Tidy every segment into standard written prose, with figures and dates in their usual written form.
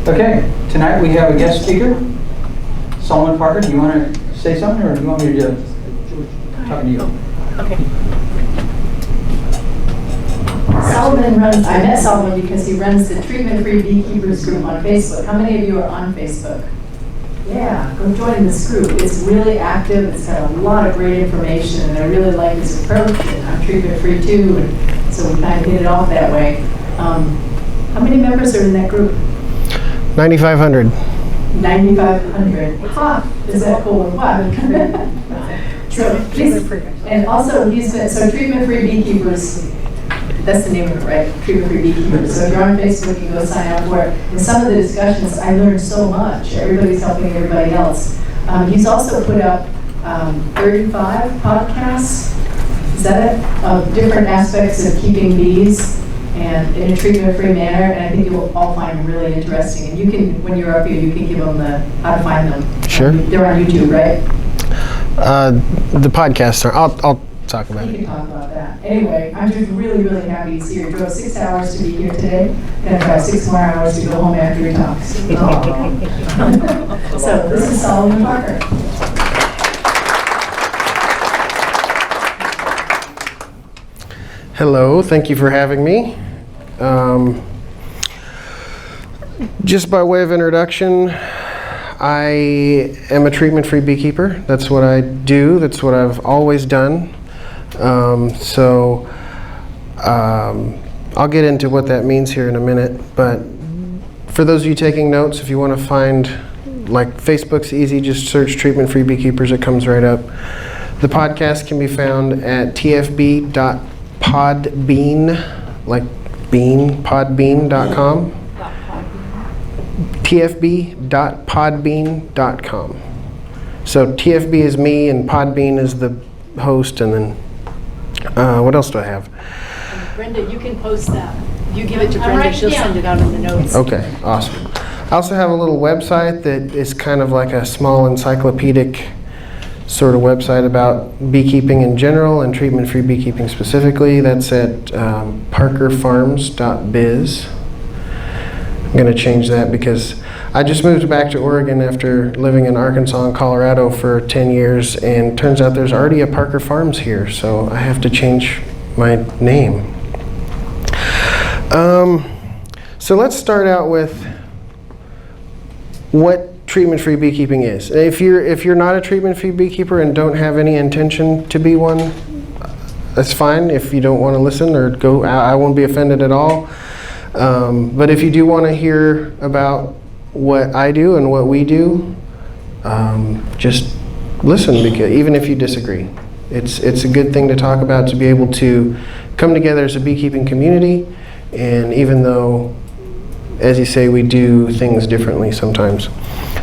Okay, tonight we have a guest speaker, Solomon Parker. Do you want to say something, or do you want me to talk to you? Okay. Solomon runs, I met Solomon because he runs the Treatment-Free Beekeepers group on Facebook. How many of you are on Facebook? Yeah, go join this group. It's really active. It's got a lot of great information, and I really like his approach. And I'm treatment-free too, and so we kind of hit it off that way. How many members are in that group? 9,500. 9,500. Ha! Is that cool? What? So please, and also he's been, so Treatment-Free Beekeepers, that's the name of it, right? Treatment-Free Beekeepers. So if you're on Facebook, you go sign up for it. In some of the discussions, I learned so much. Everybody's helping everybody else. He's also put up 35 podcasts, is that it? Of different aspects of keeping bees and in a treatment-free manner, and I think you'll all find them really interesting. And you can, when you're up here, you can give them the how to find them. Sure. They're on YouTube, right? The podcasts are. I'll talk about You it. can talk about that. Anyway, I'm just really, really happy he's here. He drove 6 hours to be here today, and about 6 more hours to go home after he talks. So this is Solomon Parker. Hello, thank you for having me. Just by way of introduction, I am a treatment-free beekeeper. That's what I do. That's what I've always done. I'll get into what that means here in a minute. But for those of you taking notes, if you want to find, like, Facebook's easy, just search Treatment-Free Beekeepers. It comes right up. The podcast can be found at tfb.podbean, like bean, podbean.com. tfb.podbean.com. So TFB is me and Podbean is the host, and then what else do I have? Brenda, you can post that. You give it to Brenda, she'll send it out in the notes. Okay, awesome. I also have a little website that is kind of like a small encyclopedic sort of website about beekeeping in general and treatment-free beekeeping specifically. That's at parkerfarms.biz. I'm going to change that because I just moved back to Oregon after living in Arkansas and Colorado for 10 years, and turns out there's already a Parker Farms here, so I have to change my name. So let's start out with what treatment-free beekeeping is. If you're not a treatment-free beekeeper and don't have any intention to be one, that's fine. If you don't want to listen or go, I won't be offended at all. But if you do want to hear about what I do and what we do, just listen, because even if you disagree, it's a good thing to talk about, to be able to come together as a beekeeping community. And even though, as you say, we do things differently sometimes.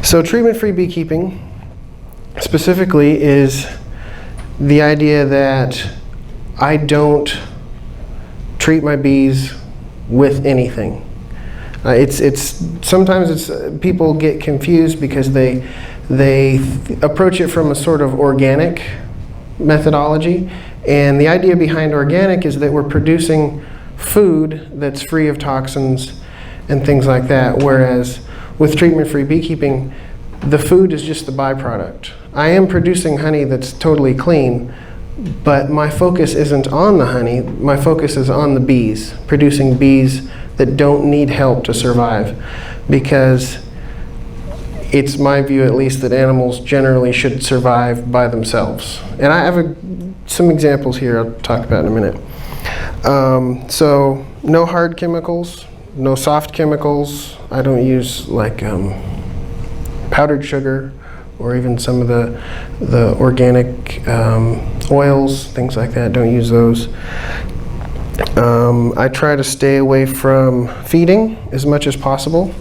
So treatment-free beekeeping specifically is the idea that I don't treat my bees with anything. Sometimes people get confused because they approach it from a sort of organic methodology, and the idea behind organic is that we're producing food that's free of toxins and things like that, whereas with treatment-free beekeeping, the food is just the byproduct. I am producing honey that's totally clean, but my focus isn't on the honey. My focus is on the bees, producing bees that don't need help to survive, because it's my view, at least, that animals generally should survive by themselves. And I have some examples here I'll talk about in a minute. So no hard chemicals, no soft chemicals. I don't use like powdered sugar or even some of the organic oils, things like that. Don't use those. I try to stay away from feeding as much as possible,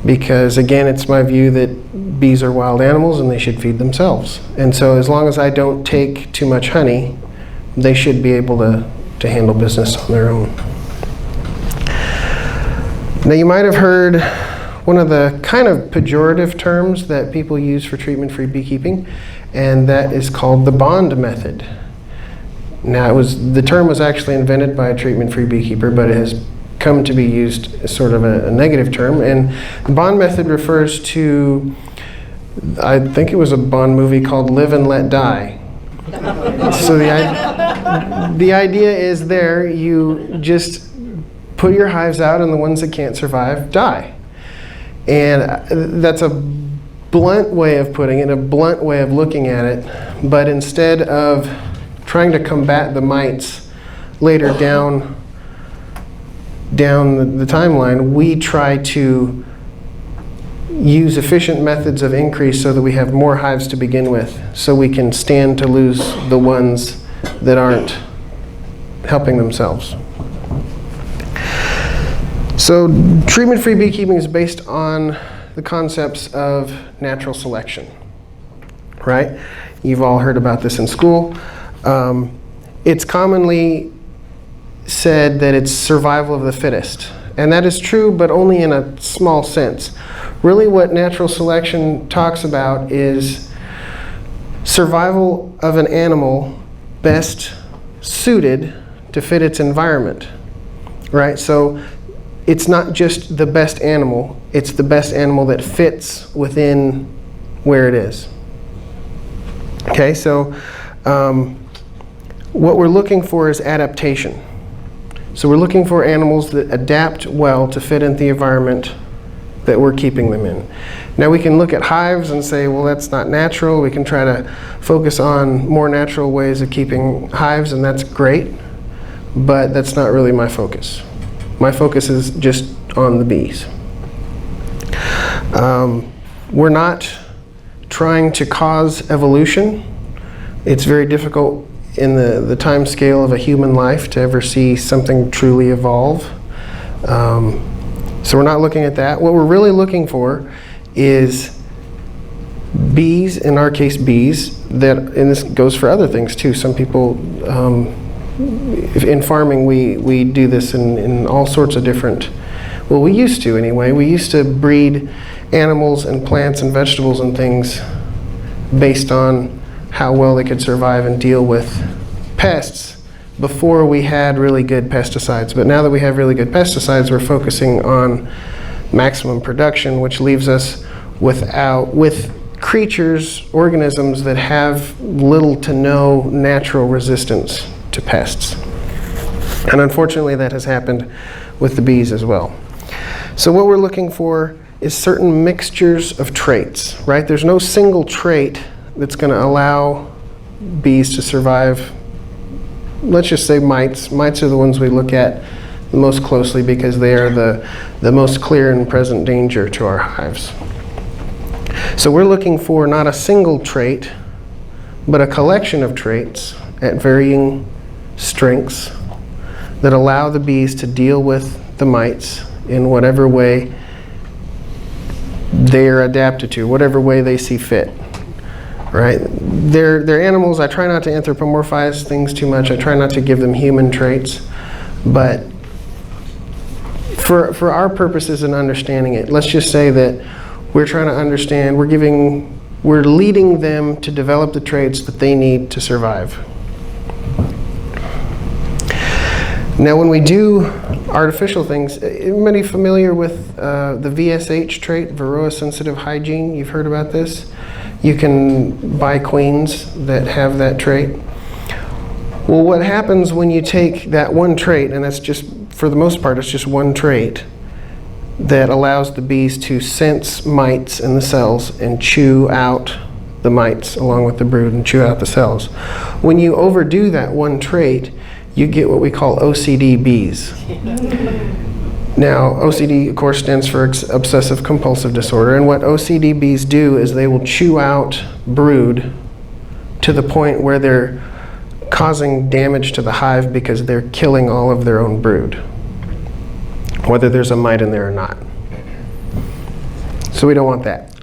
because again, it's my view that bees are wild animals and they should feed themselves. And so as long as I don't take too much honey, they should be able to handle business on their own. Now, you might have heard one of the kind of pejorative terms that people use for treatment-free beekeeping, and that is called the bond method. Now, the term was actually invented by a treatment-free beekeeper, but it has come to be used as sort of a negative term. And the bond method refers to, I think it was a Bond movie called Live and Let Die. So the idea is there, you just put your hives out and the ones that can't survive die. And that's a blunt way of putting it, a blunt way of looking at it. But instead of trying to combat the mites later down the timeline, we try to use efficient methods of increase so that we have more hives to begin with, so we can stand to lose the ones that aren't helping themselves. So treatment-free beekeeping is based on the concepts of natural selection, right? You've all heard about this in school. It's commonly said that it's survival of the fittest. And that is true, but only in a small sense. Really what natural selection talks about is survival of an animal best suited to fit its environment, right? So it's not just the best animal, it's the best animal that fits within where it is. Okay, so what we're looking for is adaptation. So we're looking for animals that adapt well to fit into the environment that we're keeping them in. Now we can look at hives and say, well, that's not natural. We can try to focus on more natural ways of keeping hives, and that's great, but that's not really my focus. My focus is just on the bees. We're not trying to cause evolution. It's very difficult in the time scale of a human life to ever see something truly evolve. So we're not looking at that. What we're really looking for is bees, in our case bees, that, and this goes for other things too. Some people, in farming we do this in all sorts of different, well, we used to anyway. We used to breed animals and plants and vegetables and things based on how well they could survive and deal with pests before we had really good pesticides. But now that we have really good pesticides, we're focusing on maximum production, which leaves us with creatures, organisms that have little to no natural resistance to pests. And unfortunately that has happened with the bees as well. So what we're looking for is certain mixtures of traits, right? There's no single trait that's going to allow bees to survive. Let's just say mites. Mites are the ones we look at the most closely because they are the most clear and present danger to our hives. So we're looking for not a single trait, but a collection of traits at varying strengths that allow the bees to deal with the mites in whatever way they are adapted to, whatever way they see fit. Right? They're animals. I try not to anthropomorphize things too much. I try not to give them human traits. But for our purposes in understanding it, let's just say that we're trying to understand, we're leading them to develop the traits that they need to survive. Now when we do artificial things, anybody familiar with the VSH trait, Varroa sensitive hygiene? You've heard about this? You can buy queens that have that trait. Well, what happens when you take that one trait, and that's just, for the most part, it's just one trait that allows the bees to sense mites in the cells and chew out the mites along with the brood and chew out the cells. When you overdo that one trait, you get what we call OCD bees. Now, OCD, of course, stands for obsessive compulsive disorder, and what OCD bees do is they will chew out brood to the point where they're causing damage to the hive because they're killing all of their own brood, whether there's a mite in there or not. So we don't want that.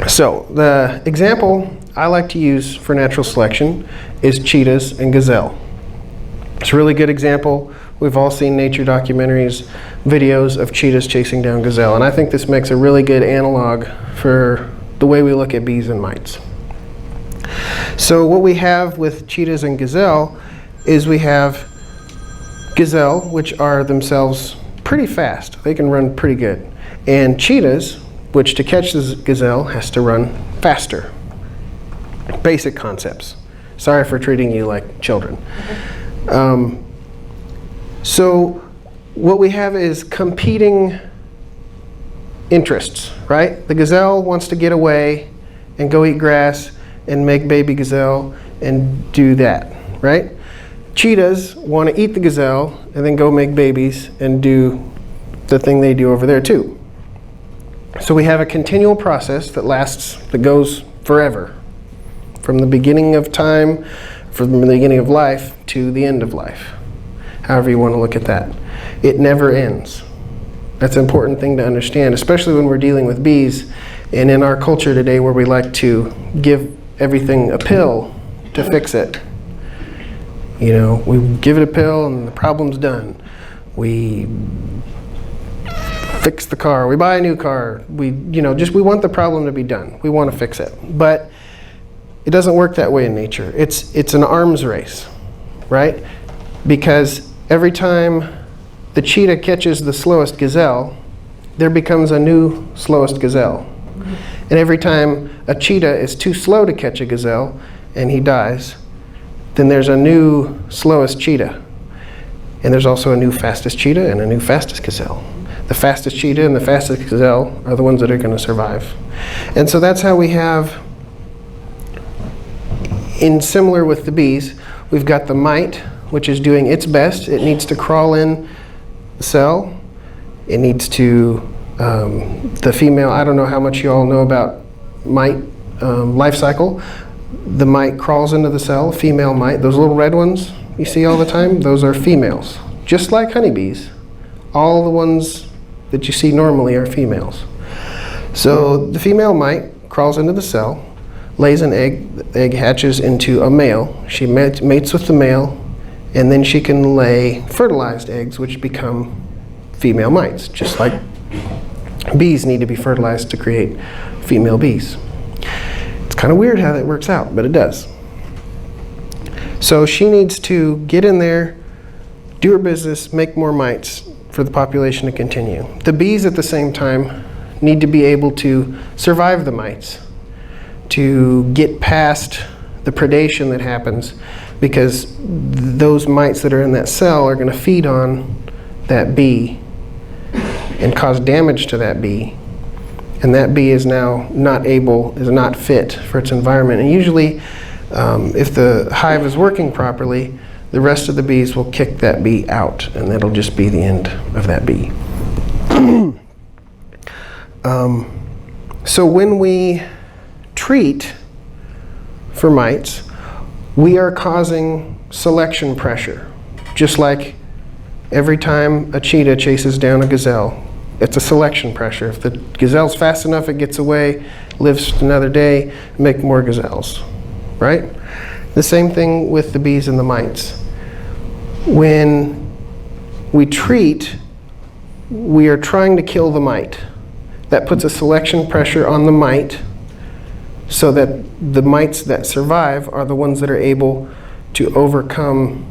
So the example I like to use for natural selection is cheetahs and gazelle. It's a really good example. We've all seen nature documentaries, videos of cheetahs chasing down gazelle, and I think this makes a really good analog for the way we look at bees and mites. So what we have with cheetahs and gazelle is we have gazelle, which are themselves pretty fast. They can run pretty good. And cheetahs, which to catch this gazelle has to run faster. Basic concepts. Sorry for treating you like children. So what we have is competing interests, right? The gazelle wants to get away and go eat grass and make baby gazelle and do that, right? Cheetahs want to eat the gazelle and then go make babies and do the thing they do over there too. So we have a continual process that goes forever, from the beginning of time, from the beginning of life to the end of life, however you want to look at that. It never ends. That's an important thing to understand, especially when we're dealing with bees and in our culture today where we like to give everything a pill to fix it. You know, we give it a pill and the problem's done. We fix the car, we buy a new car, we want the problem to be done. We want to fix it. But it doesn't work that way in nature. It's an arms race, right? Because every time the cheetah catches the slowest gazelle, there becomes a new slowest gazelle. And every time a cheetah is too slow to catch a gazelle and he dies, then there's a new slowest cheetah. And there's also a new fastest cheetah and a new fastest gazelle. The fastest cheetah and the fastest gazelle are the ones that are going to survive. And so that's how we have, in similar with the bees, we've got the mite, which is doing its best. It needs to crawl in the cell. It needs to, the female, I don't know how much you all know about mite life cycle. The mite crawls into the cell, female mite. Those little red ones you see all the time, those are females. Just like honeybees, all the ones that you see normally are females. So the female mite crawls into the cell, lays an egg, the egg hatches into a male. She mates with the male, and then she can lay fertilized eggs, which become female mites, just like bees need to be fertilized to create female bees. It's kind of weird how that works out, but it does. So she needs to get in there, do her business, make more mites for the population to continue. The bees at the same time need to be able to survive the mites, to get past the predation that happens, because those mites that are in that cell are going to feed on that bee and cause damage to that bee. And that bee is now not fit for its environment. And usually, if the hive is working properly, the rest of the bees will kick that bee out, and that'll just be the end of that bee. So when we treat for mites, we are causing selection pressure. Just like every time a cheetah chases down a gazelle, it's a selection pressure. If the gazelle's fast enough, it gets away, lives another day, make more gazelles, right? The same thing with the bees and the mites. When we treat, we are trying to kill the mite. That puts a selection pressure on the mite so that the mites that survive are the ones that are able to overcome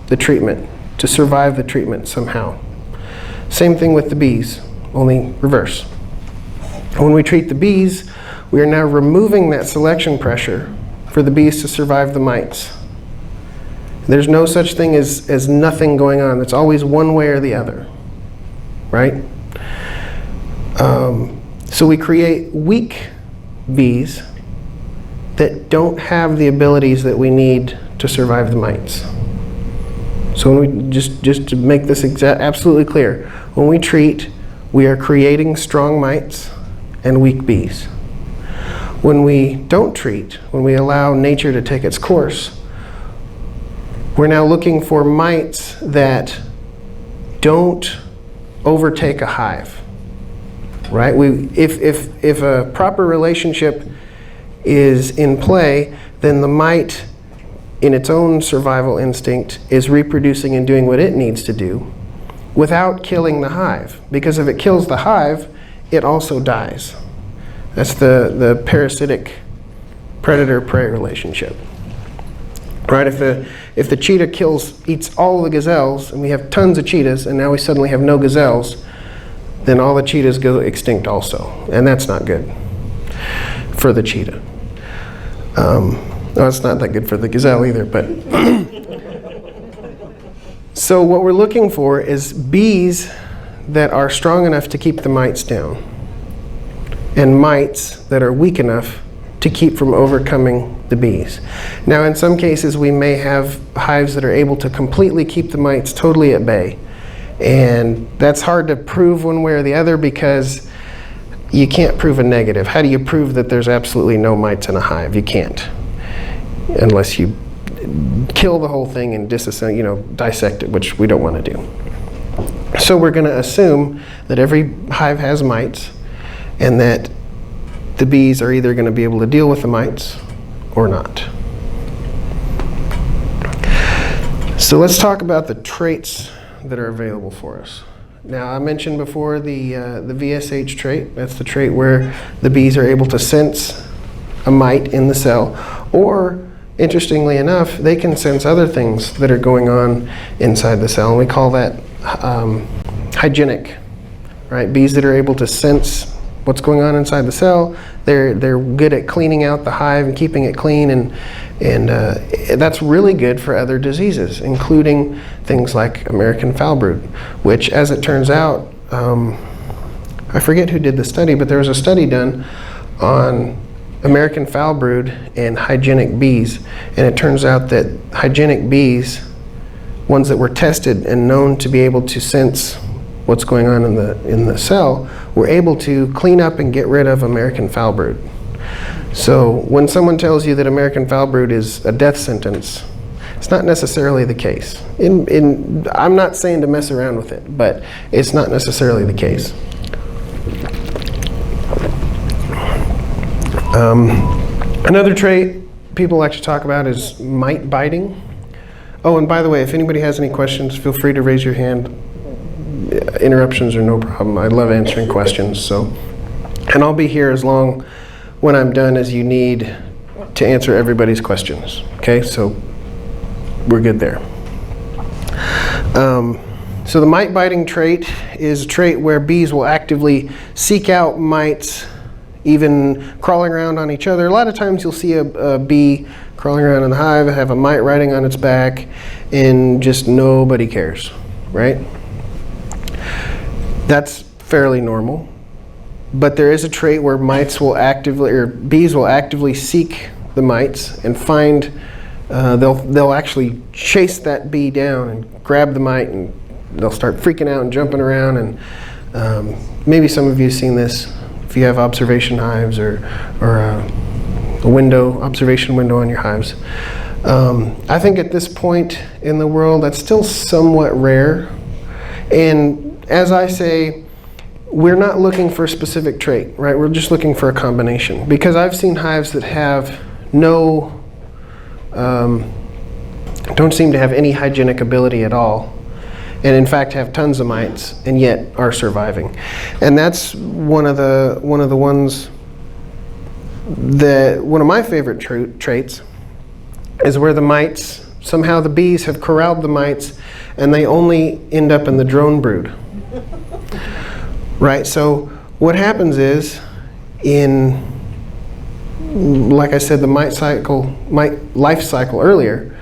the treatment, to survive the treatment somehow. Same thing with the bees, only reverse. When we treat the bees, we are now removing that selection pressure for the bees to survive the mites. There's no such thing as nothing going on. It's always one way or the other, right? So we create weak bees that don't have the abilities that we need to survive the mites. So when we just to make this absolutely clear, when we treat, we are creating strong mites and weak bees. When we don't treat, when we allow nature to take its course, we're now looking for mites that don't overtake a hive, right? If a proper relationship is in play, then the mite, in its own survival instinct, is reproducing and doing what it needs to do without killing the hive. Because if it kills the hive, it also dies. That's the parasitic predator-prey relationship. right? If the cheetah eats all the gazelles, and we have tons of cheetahs, and now we suddenly have no gazelles, then all the cheetahs go extinct also, and that's not good for the cheetah. No, it's not that good for the gazelle either, but so what we're looking for is bees that are strong enough to keep the mites down, and mites that are weak enough to keep from overcoming the bees. Now, in some cases, we may have hives that are able to completely keep the mites totally at bay. And that's hard to prove one way or the other because you can't prove a negative. How do you prove that there's absolutely no mites in a hive? You can't, unless you kill the whole thing and dissect it, which we don't want to do. So we're going to assume that every hive has mites, and that the bees are either going to be able to deal with the mites or not. So let's talk about the traits that are available for us. Now, I mentioned before the VSH trait. That's the trait where the bees are able to sense a mite in the cell, or interestingly enough, they can sense other things that are going on inside the cell, and we call that hygienic, right? Bees that are able to sense what's going on inside the cell. They're good at cleaning out the hive and keeping it clean, and that's really good for other diseases, including things like American foul brood, which, as it turns out, I forget who did the study, but there was a study done on American foul brood and hygienic bees, and it turns out that hygienic bees, ones that were tested and known to be able to sense what's going on in the cell, were able to clean up and get rid of American foul brood. So when someone tells you that American foul brood is a death sentence, it's not necessarily the case. I'm not saying to mess around with it, but it's not necessarily the case. Another trait people like to talk about is mite biting. Oh, and by the way, if anybody has any questions, feel free to raise your hand. Interruptions are no problem. I love answering questions. And I'll be here as long when I'm done as you need to answer everybody's questions. Okay, so we're good there. So the mite biting trait is a trait where bees will actively seek out mites, even crawling around on each other. A lot of times you'll see a bee crawling around in the hive, have a mite riding on its back, and just nobody cares, right? That's fairly normal, but there is a trait where bees will actively seek the mites and find, they'll actually chase that bee down and grab the mite, and they'll start freaking out and jumping around. And maybe some of you have seen this if you have observation hives or a observation window on your hives. I think at this point in the world, that's still somewhat rare. And as I say, we're not looking for a specific trait, right? We're just looking for a combination. Because I've seen hives that have don't seem to have any hygienic ability at all, and in fact have tons of mites, and yet are surviving. And that's one of my favorite traits is where the mites, somehow the bees have corralled the mites, and they only end up in the drone brood. Right, so what happens is, like I said, the mite life cycle earlier,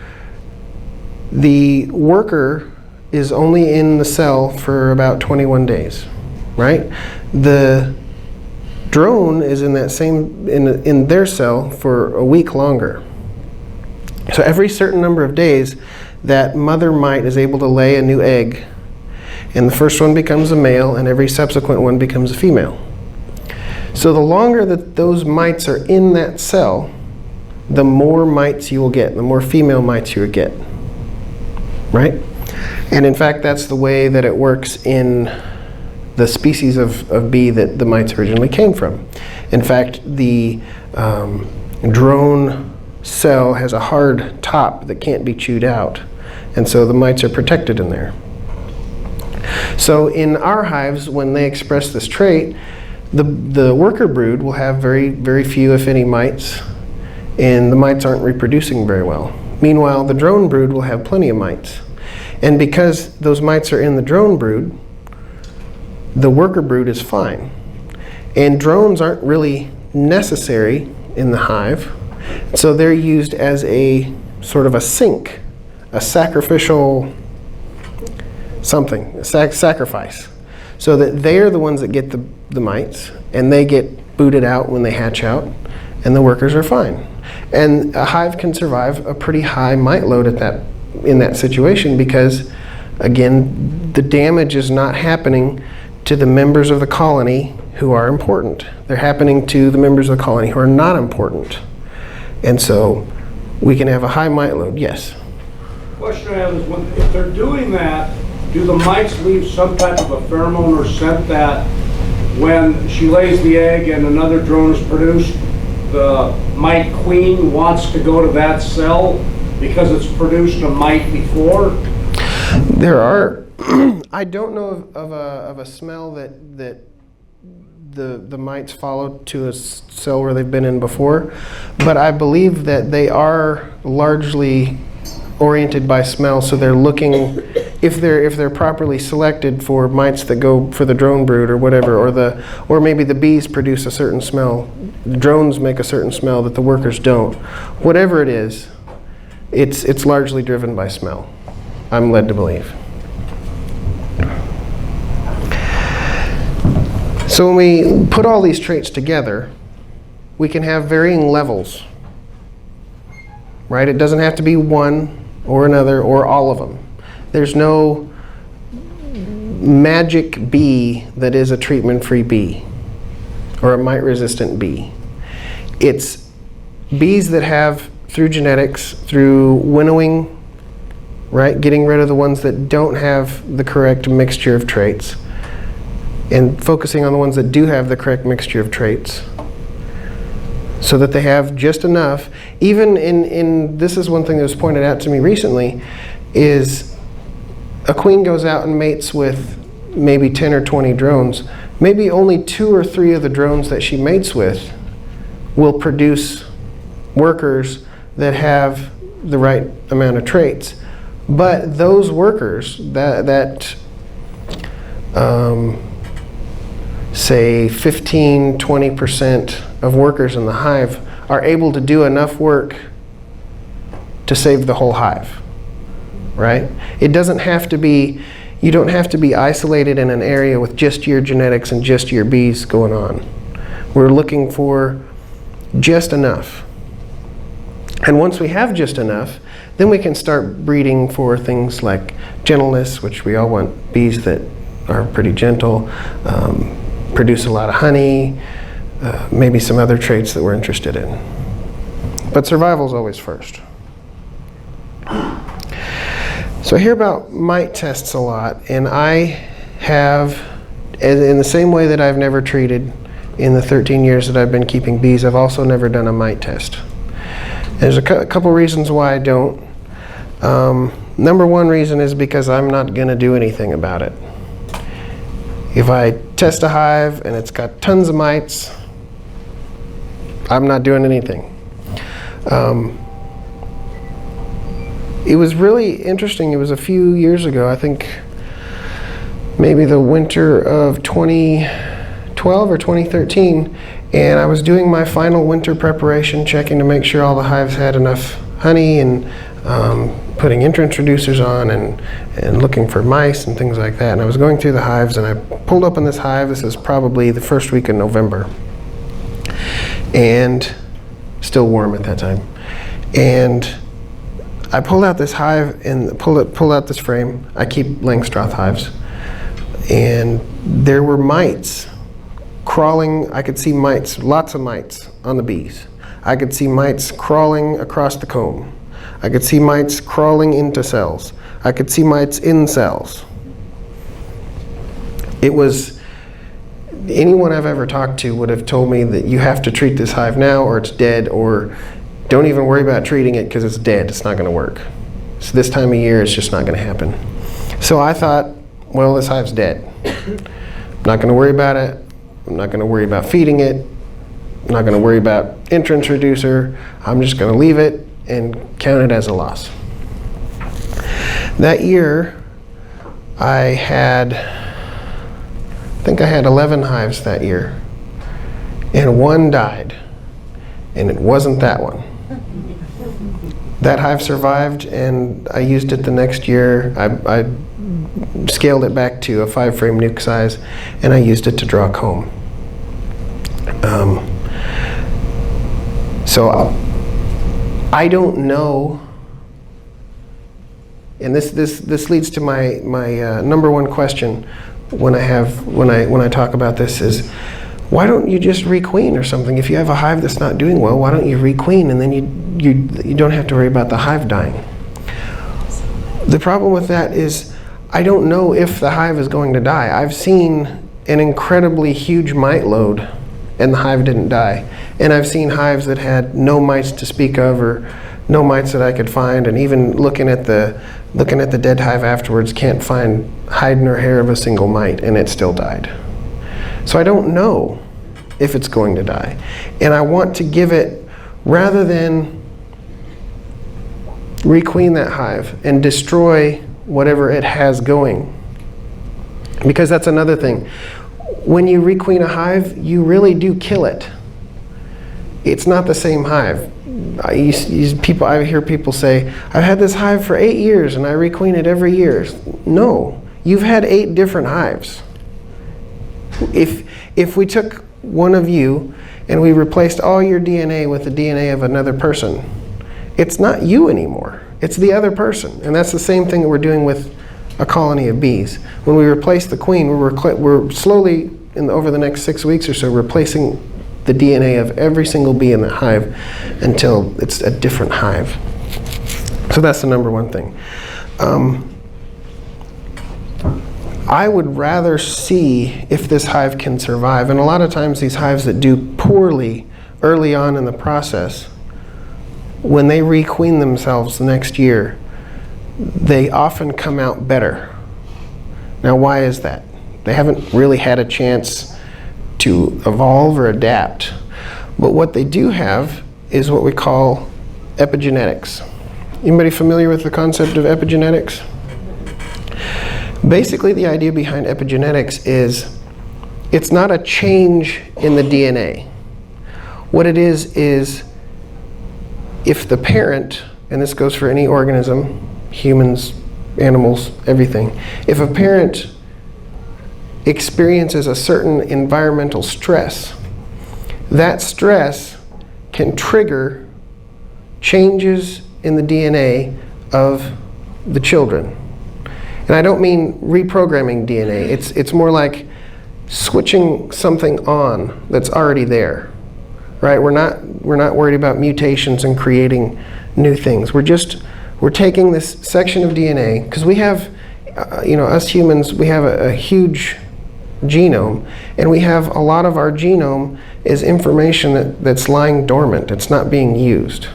the worker is only in the cell for about 21 days, right? The drone is in in their cell for a week longer. So every certain number of days, that mother mite is able to lay a new egg, and the first one becomes a male, and every subsequent one becomes a female. So the longer that those mites are in that cell, the more mites you will get, the more female mites you will get, right? And in fact, that's the way that it works in the species of bee that the mites originally came from. In fact, the drone cell has a hard top that can't be chewed out, and so the mites are protected in there. So in our hives, when they express this trait, the worker brood will have very, very few, if any, mites, and the mites aren't reproducing very well. Meanwhile, the drone brood will have plenty of mites. And because those mites are in the drone brood, the worker brood is fine. And drones aren't really necessary in the hive, so they're used as a sort of a sink, a sacrificial something, a sacrifice, so that they're the ones that get the mites, and they get booted out when they hatch out, and the workers are fine. And a hive can survive a pretty high mite load in that situation because, again, the damage is not happening to the members of the colony who are important. They're happening to the members of the colony who are not important. And so we can have a high mite load, yes. Question I have is, if they're doing that, do the mites leave some type of a pheromone or scent that when she lays the egg and another drone is produced, the mite queen wants to go to that cell because it's produced a mite before? There are, I don't know of a smell that the mites follow to a cell where they've been in before, but I believe that they are largely oriented by smell, so they're looking, if they're properly selected for mites that go for the drone brood or whatever, or maybe the bees produce a certain smell, the drones make a certain smell that the workers don't. Whatever it is, it's largely driven by smell, I'm led to believe. So when we put all these traits together, we can have varying levels, right? It doesn't have to be one or another or all of them. There's no magic bee that is a treatment-free bee or a mite-resistant bee. It's bees that have, through genetics, through winnowing, right, getting rid of the ones that don't have the correct mixture of traits, and focusing on the ones that do have the correct mixture of traits, so that they have just enough. Even in this is one thing that was pointed out to me recently, is a queen goes out and mates with maybe 10 or 20 drones. Maybe only 2 or 3 of the drones that she mates with will produce workers that have the right amount of traits. But those workers, say 15, 20% of workers in the hive are able to do enough work to save the whole hive, right? It doesn't have to be, you don't have to be isolated in an area with just your genetics and just your bees going on. We're looking for just enough. And once we have just enough, then we can start breeding for things like gentleness, which we all want bees that are pretty gentle, produce a lot of honey, maybe some other traits that we're interested in. But survival is always first. So I hear about mite tests a lot, and I have, in the same way that I've never treated in the 13 years that I've been keeping bees, I've also never done a mite test. There's a couple reasons why I don't. Number one reason is because I'm not going to do anything about it. If I test a hive and it's got tons of mites, I'm not doing anything. It was really interesting. It was a few years ago, I think maybe the winter of 2012 or 2013, and I was doing my final winter preparation, checking to make sure all the hives had enough honey, and putting introducers on and looking for mice and things like that. And I was going through the hives, and I pulled up in this hive. This is probably the first week in November, and still warm at that time. And I pulled out this hive and pulled out this frame. I keep Langstroth hives, and there were mites crawling. I could see mites, lots of mites on the bees. I could see mites crawling across the comb. I could see mites crawling into cells. I could see mites in cells. It was, anyone I've ever talked to would have told me that you have to treat this hive now or it's dead, or don't even worry about treating it because it's dead. It's not going to work. So this time of year, it's just not going to happen. So I thought, well, this hive's dead. I'm not going to worry about it. I'm not going to worry about feeding it. I'm not going to worry about introducer. I'm just going to leave it and count it as a loss. That year, I think I had 11 hives that year, and one died, and it wasn't that one. That hive survived, and I used it the next year. I scaled it back to a 5-frame nuke size, and I used it to draw a comb. So I don't know, and this leads to my number one question when I talk about this is, why don't you just requeen or something? If you have a hive that's not doing well, why don't you requeen, and then you don't have to worry about the hive dying. The problem with that is I don't know if the hive is going to die. I've seen an incredibly huge mite load and the hive didn't die. And I've seen hives that had no mites to speak of, or no mites that I could find, and even looking at the dead hive afterwards, can't find hide nor hair of a single mite, and it still died. So I don't know if it's going to die. And I want to give it, rather than requeen that hive and destroy whatever it has going. Because that's another thing. When you requeen a hive, you really do kill it. It's not the same hive. I hear people say, I've had this hive for 8 years and I requeen it every year. No, you've had 8 different hives. If we took one of you and we replaced all your DNA with the DNA of another person, it's not you anymore. It's the other person. And that's the same thing that we're doing with a colony of bees. When we replace the queen, we're slowly, over the next 6 weeks or so, replacing the DNA of every single bee in the hive until it's a different hive. So that's the number one thing. I would rather see if this hive can survive. And a lot of times these hives that do poorly early on in the process, when they requeen themselves the next year, they often come out better. Now, why is that? They haven't really had a chance to evolve or adapt. But what they do have is what we call epigenetics. Anybody familiar with the concept of epigenetics? Basically, the idea behind epigenetics is it's not a change in the DNA. What it is if the parent, and this goes for any organism, humans, animals, everything, if a parent experiences a certain environmental stress, that stress can trigger changes in the DNA of the children. And I don't mean reprogramming DNA. It's more like switching something on that's already there, right? We're not worried about mutations and creating new things. We're taking this section of DNA, because we have, us humans, we have a huge genome, and we have a lot of our genome is information that's lying dormant. It's not being used.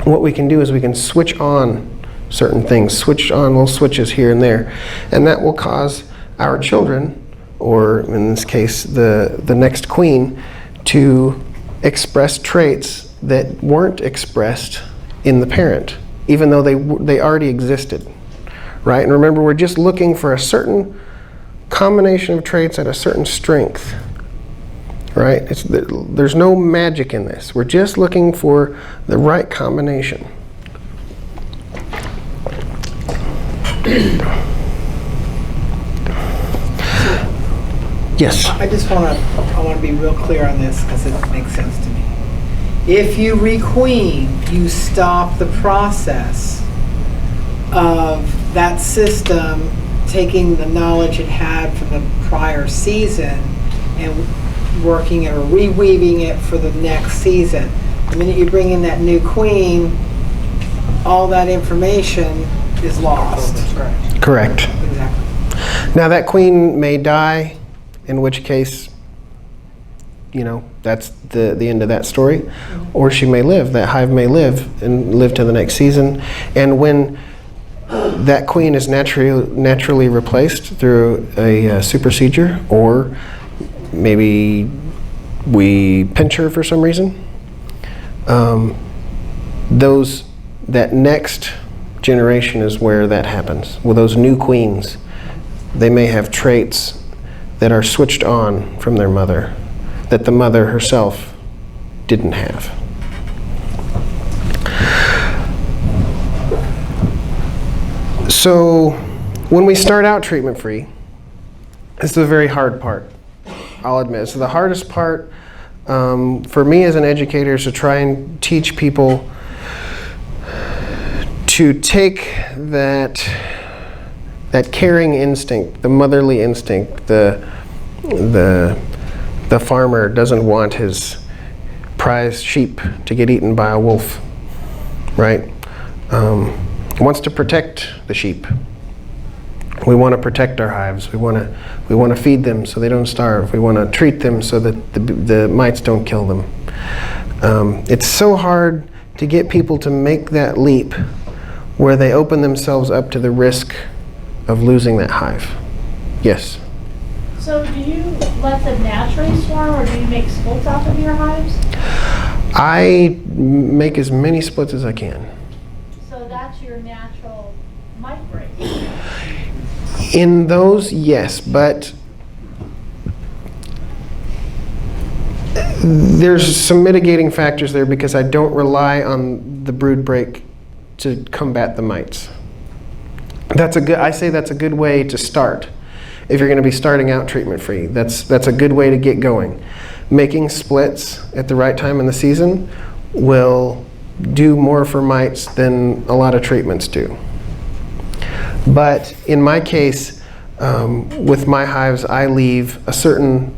What we can do is we can switch on certain things, switch on little switches here and there, and that will cause our children, or in this case the next queen, to express traits that weren't expressed in the parent, even though they already existed, right? And remember, we're just looking for a certain combination of traits at a certain strength, right? There's no magic in this. We're just looking for the right combination. Yes? I want to be real clear on this because it makes sense to me. If you requeen, you stop the process of that system taking the knowledge it had from the prior season and working it or reweaving it for the next season. The minute you bring in that new queen, all that information is lost. Correct. Exactly. Now that queen may die, in which case, that's the end of that story. Or she may live. That hive may live and live to the next season. And when that queen is naturally replaced through a supersedure, or maybe we pinch her for some reason, that next generation is where that happens. With those new queens, they may have traits that are switched on from their mother that the mother herself didn't have. So when we start out treatment-free, this is the very hard part, I'll admit. So the hardest part for me as an educator is to try and teach people to take that caring instinct, the motherly instinct. The farmer doesn't want his prized sheep to get eaten by a wolf, right? Wants to protect the sheep. We want to protect our hives. We want to feed them so they don't starve. We want to treat them so that the mites don't kill them. It's so hard to get people to make that leap where they open themselves up to the risk of losing that hive. Yes? So do you let them naturally swarm, or do you make splits off of your hives? I make as many splits as I can. So that's your natural mite break. In those, yes, but there's some mitigating factors there because I don't rely on the brood break to combat the mites. I say that's a good way to start. If you're going to be starting out treatment-free, that's a good way to get going. Making splits at the right time in the season will do more for mites than a lot of treatments do. But in my case, with my hives, I leave a certain,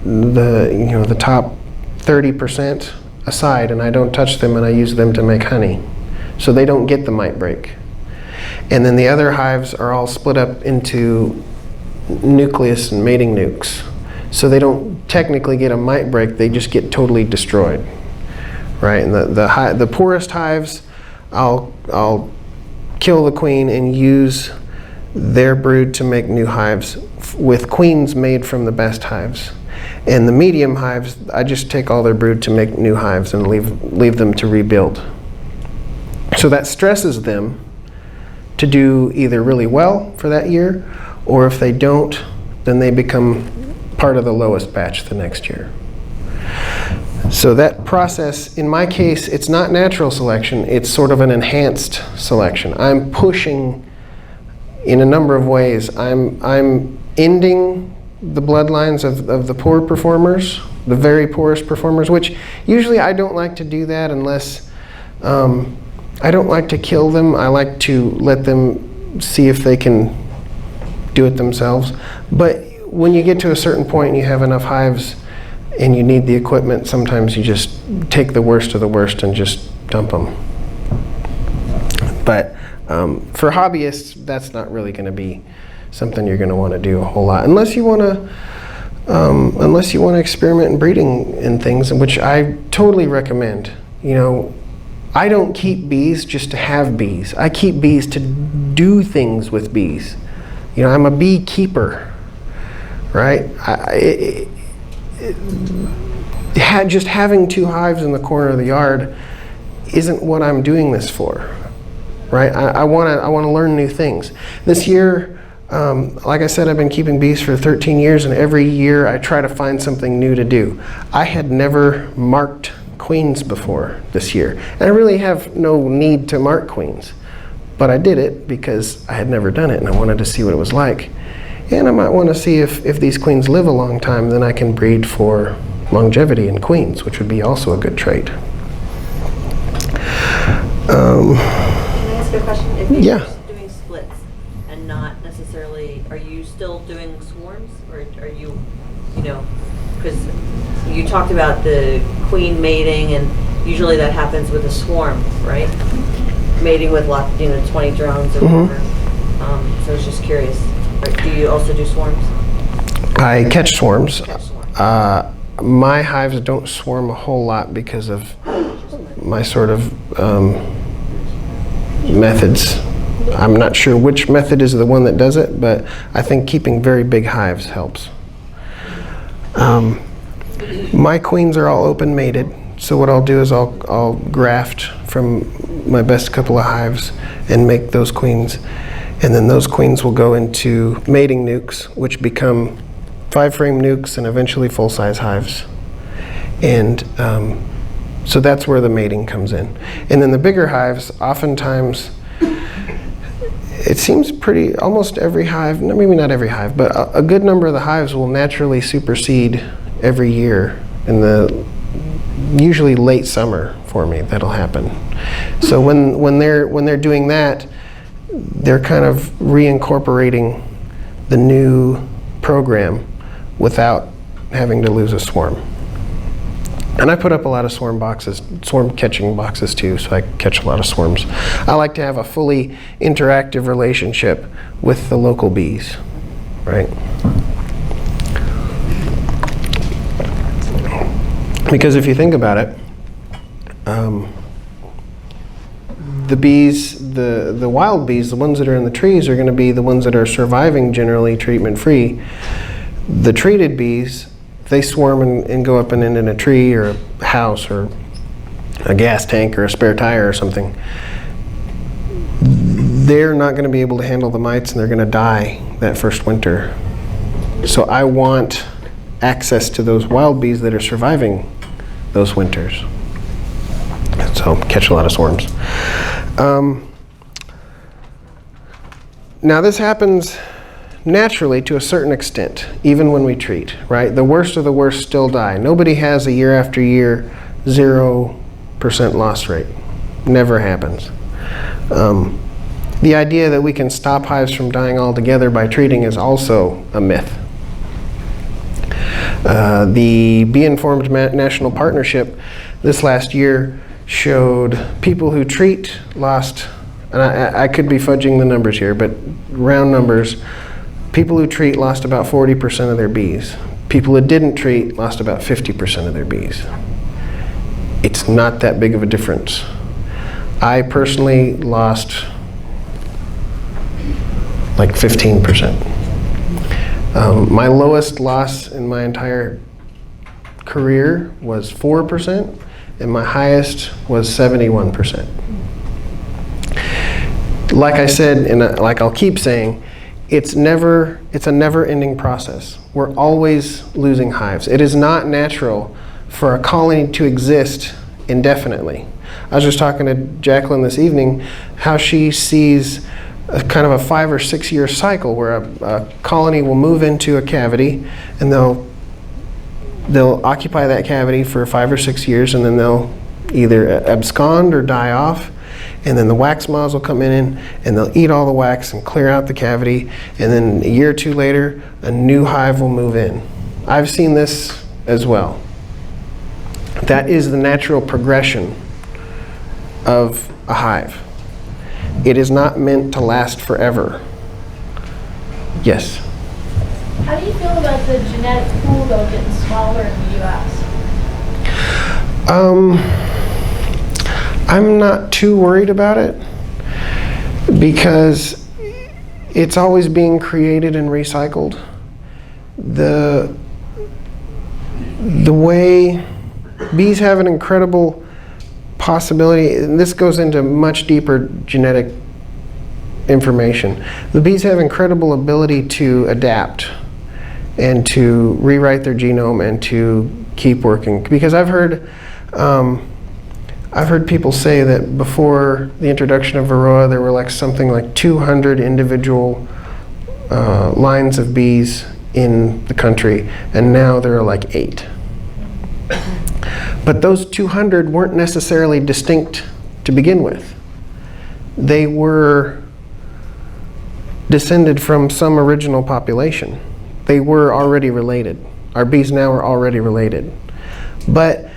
the top 30% aside, and I don't touch them, and I use them to make honey, so they don't get the mite break. And then the other hives are all split up into nucleus and mating nukes, so they don't technically get a mite break. They just get totally destroyed, right? And the poorest hives, I'll kill the queen and use their brood to make new hives with queens made from the best hives. And the medium hives, I just take all their brood to make new hives and leave them to rebuild. So that stresses them to do either really well for that year, or if they don't, then they become part of the lowest batch the next year. So that process, in my case, it's not natural selection, it's sort of an enhanced selection. I'm pushing in a number of ways. I'm ending the bloodlines of the poor performers, the very poorest performers, which usually I don't like to do that unless, I don't like to kill them. I like to let them see if they can do it themselves. But when you get to a certain point and you have enough hives and you need the equipment, sometimes you just take the worst of the worst and just dump them. But for hobbyists, that's not really going to be something you're going to want to do a whole lot, unless you want to experiment in breeding and things, which I totally recommend. I don't keep bees just to have bees. I keep bees to do things with bees. I'm a beekeeper, right? Just having 2 hives in the corner of the yard isn't what I'm doing this for, right? I want to learn new things. This year, like I said, I've been keeping bees for 13 years, and every year I try to find something new to do. I had never marked queens before this year, and I really have no need to mark queens, but I did it because I had never done it and I wanted to see what it was like. And I might want to see if these queens live a long time, then I can breed for longevity in queens, which would be also a good trait. Can I ask you a question? If you're just doing splits and not necessarily, are you still doing swarms, or are you, because you talked about the queen mating, and usually that happens with a swarm, right? Mating with 20 drones or whatever. So I was just curious. Do you also do swarms? I catch swarms. My hives don't swarm a whole lot because of my sort of methods. I'm not sure which method is the one that does it, but I think keeping very big hives helps. My queens are all open mated. So what I'll do is I'll graft from my best couple of hives and make those queens. And then those queens will go into mating nukes, which become 5-frame nukes and eventually full-size hives. And so that's where the mating comes in. And then the bigger hives, oftentimes, it seems almost every hive, maybe not every hive, but a good number of the hives will naturally supersede every year in the usually late summer for me. That'll happen. So when they're doing that, they're kind of reincorporating the new program without having to lose a swarm. And I put up a lot of swarm catching boxes too, so I catch a lot of swarms. I like to have a fully interactive relationship with the local bees, right? Because if you think about it, the bees, the wild bees, the ones that are in the trees, are going to be the ones that are surviving generally treatment-free. The treated bees, they swarm and go up and end in a tree or a house or a gas tank or a spare tire or something. They're not going to be able to handle the mites, and they're going to die that first winter. So I want access to those wild bees that are surviving those winters. So catch a lot of swarms. Now this happens naturally to a certain extent, even when we treat, right? The worst of the worst still die. Nobody has a year after year 0% loss rate. Never happens. The idea that we can stop hives from dying altogether by treating is also a myth. The Bee-Informed National Partnership this last year showed people who treat lost, and I could be fudging the numbers here, but round numbers, people who treat lost about 40% of their bees. People who didn't treat lost about 50% of their bees. It's not that big of a difference. I personally lost like 15%. My lowest loss in my entire career was 4%, and my highest was 71%. Like I said, and like I'll keep saying, it's a never-ending process. We're always losing hives. It is not natural for a colony to exist indefinitely. I was just talking to Jacqueline this evening how she sees a kind of a 5 or 6 year cycle where a colony will move into a cavity, and they'll occupy that cavity for 5 or 6 years, and then they'll either abscond or die off, and then the wax moths will come in and they'll eat all the wax and clear out the cavity, and then a year or two later a new hive will move in. I've seen this as well. That is the natural progression of a hive. It is not meant to last forever. Yes? How do you feel about the genetic pool though getting smaller in the U.S.? I'm not too worried about it because it's always being created and recycled. The way bees have an incredible possibility, and this goes into much deeper genetic information. The bees have incredible ability to adapt and to rewrite their genome and to keep working. Because I've heard people say that before the introduction of Varroa, there were like something like 200 individual lines of bees in the country, and now there are like 8. But those 200 weren't necessarily distinct to begin with. They were descended from some original population. They were already related. Our bees now are already related. But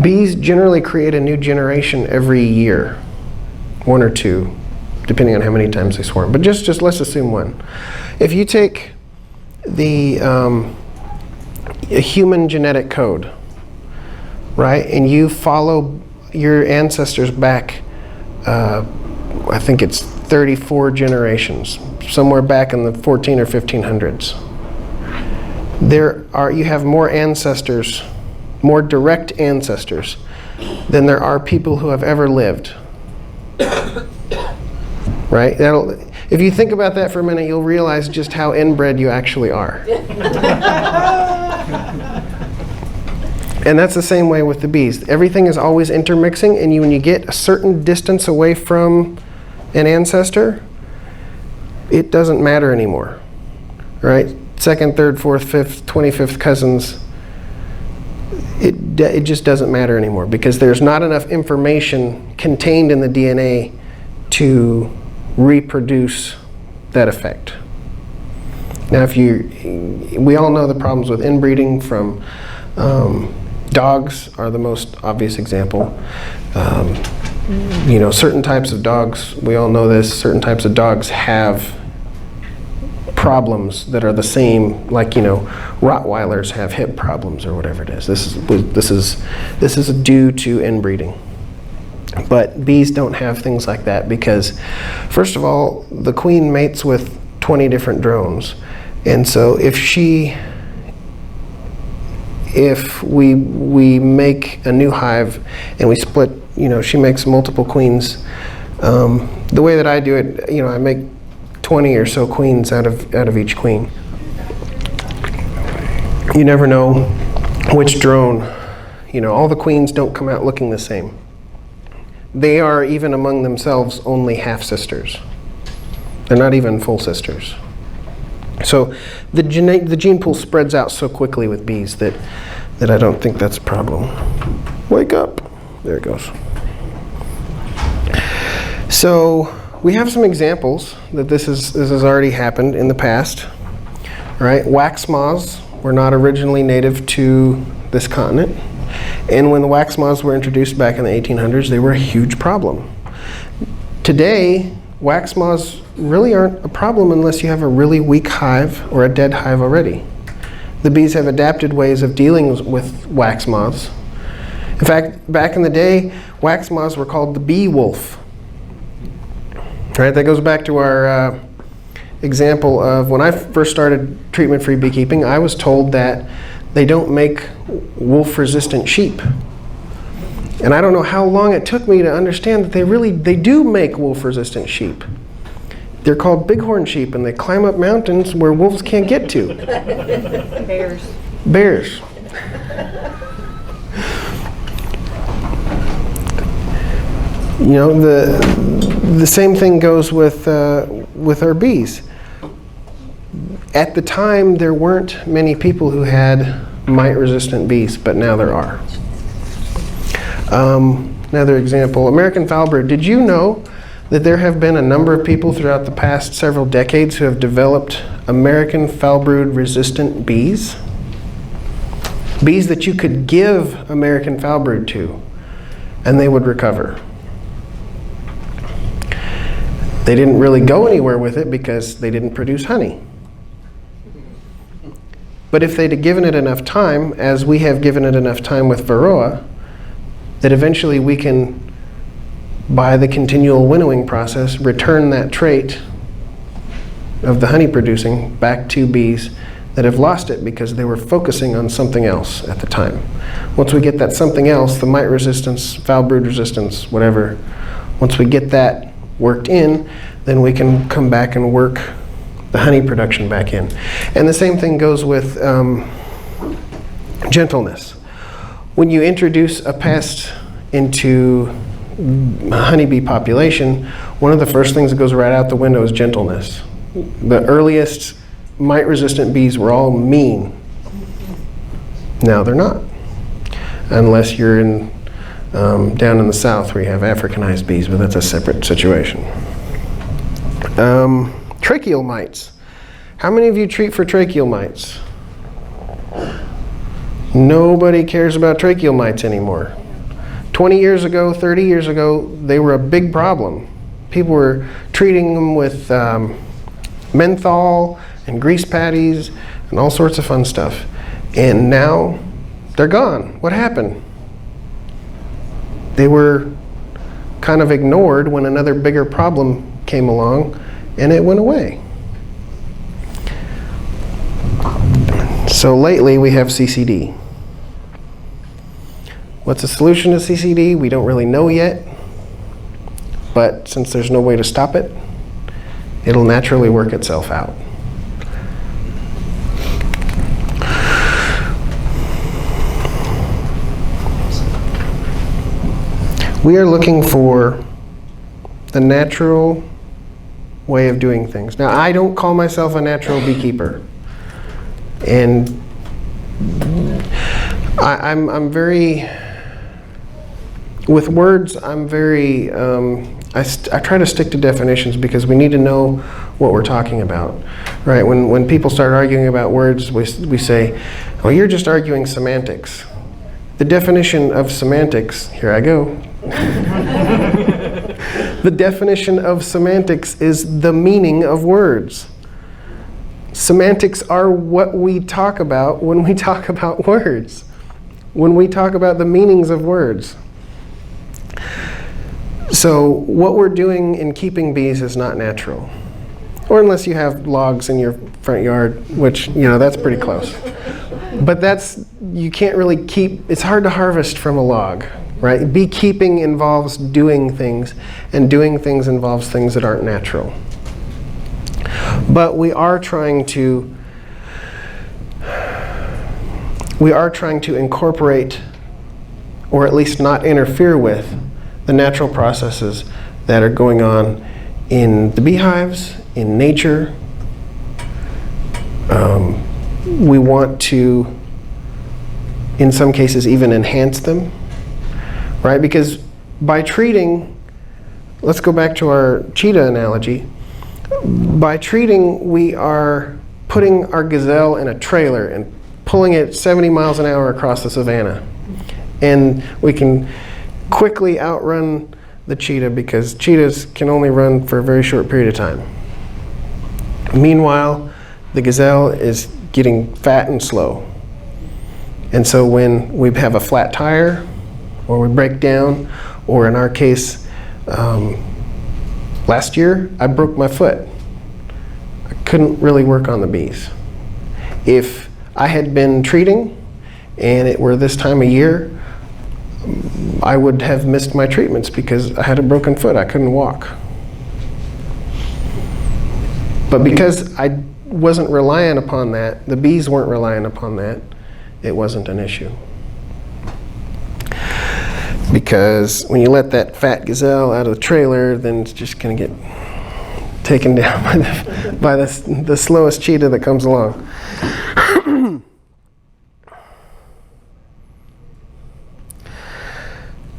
bees generally create a new generation every year, 1 or 2, depending on how many times they swarm. But just let's assume 1. If you take a human genetic code, right, and you follow your ancestors back, I think it's 34 generations, somewhere back in the 14 or 1500s. you have more ancestors, more direct ancestors, than there are people who have ever lived. Right? If you think about that for a minute, you'll realize just how inbred you actually are. And that's the same way with the bees. Everything is always intermixing, and when you get a certain distance away from an ancestor, it doesn't matter anymore. Right? Second, third, fourth, fifth, 25th cousins, it just doesn't matter anymore because there's not enough information contained in the DNA to reproduce that effect. Now, we all know the problems with inbreeding from dogs are the most obvious example. Certain types of dogs, we all know this, certain types of dogs have problems that are the same, like Rottweilers have hip problems or whatever it is. This is due to inbreeding. But bees don't have things like that because, first of all, the queen mates with 20 different drones, and so if we make a new hive and we split, she makes multiple queens. The way that I do it, I make 20 or so queens out of each queen. You never know which drone, all the queens don't come out looking the same. They are, even among themselves, only half sisters. They're not even full sisters. So the gene pool spreads out so quickly with bees that I don't think that's a problem. Wake up. There it goes. So we have some examples that this has already happened in the past. Right? Wax moths were not originally native to this continent. And when the wax moths were introduced back in the 1800s, they were a huge problem. Today, wax moths really aren't a problem unless you have a really weak hive or a dead hive already. The bees have adapted ways of dealing with wax moths. In fact, back in the day, wax moths were called the bee wolf. Right? That goes back to our example of when I first started treatment-free beekeeping, I was told that they don't make wolf-resistant sheep. And I don't know how long it took me to understand that they do make wolf-resistant sheep. They're called bighorn sheep, and they climb up mountains where wolves can't get to. Bears. The same thing goes with our bees. At the time, there weren't many people who had mite-resistant bees, but now there are. Another example, American foulbrood. Did you know that there have been a number of people throughout the past several decades who have developed American foulbrood resistant bees? Bees that you could give American foulbrood to, and they would recover. They didn't really go anywhere with it because they didn't produce honey. But if they'd have given it enough time, as we have given it enough time with Varroa, that eventually we can, by the continual winnowing process, return that trait of the honey producing back to bees that have lost it because they were focusing on something else at the time. Once we get that something else, the mite resistance, foulbrood resistance, whatever, once we get that worked in, then we can come back and work the honey production back in. And the same thing goes with gentleness. When you introduce a pest into a honeybee population, one of the first things that goes right out the window is gentleness. The earliest mite-resistant bees were all mean. Now they're not. Unless you're in down in the south where you have Africanized bees, but that's a separate situation. Tracheal mites. How many of you treat for tracheal mites? Nobody cares about tracheal mites anymore. 20 years ago, 30 years ago, they were a big problem. People were treating them with menthol and grease patties and all sorts of fun stuff. And now they're gone. What happened? They were kind of ignored when another bigger problem came along and it went away. So lately we have CCD. What's the solution to CCD? We don't really know yet. But since there's no way to stop it, it'll naturally work itself out. We are looking for the natural way of doing things. Now, I don't call myself a natural beekeeper. And I'm very, with words, I'm very, I try to stick to definitions because we need to know what we're talking about, right? When people start arguing about words, we say, well, you're just arguing semantics. The definition of semantics, here I go. The definition of semantics is the meaning of words. Semantics are what we talk about when we talk about words, when we talk about the meanings of words. So what we're doing in keeping bees is not natural. Or unless you have logs in your front yard, which, you know, that's pretty close. But you can't really keep, it's hard to harvest from a log, right? Beekeeping involves doing things, and doing things involves things that aren't natural. But we are trying to incorporate, or at least not interfere with, the natural processes that are going on in the beehives, in nature. We want to, in some cases, even enhance them, right? Because by treating, let's go back to our cheetah analogy. By treating, we are putting our gazelle in a trailer and pulling it 70 miles an hour across the savannah. And we can quickly outrun the cheetah because cheetahs can only run for a very short period of time. Meanwhile, the gazelle is getting fat and slow. And so when we have a flat tire, or we break down, or in our case, last year, I broke my foot. I couldn't really work on the bees. If I had been treating, and it were this time of year, I would have missed my treatments because I had a broken foot. I couldn't walk. But because I wasn't reliant upon that, the bees weren't reliant upon that, it wasn't an issue. Because when you let that fat gazelle out of the trailer, then it's just going to get taken down by the slowest cheetah that comes along.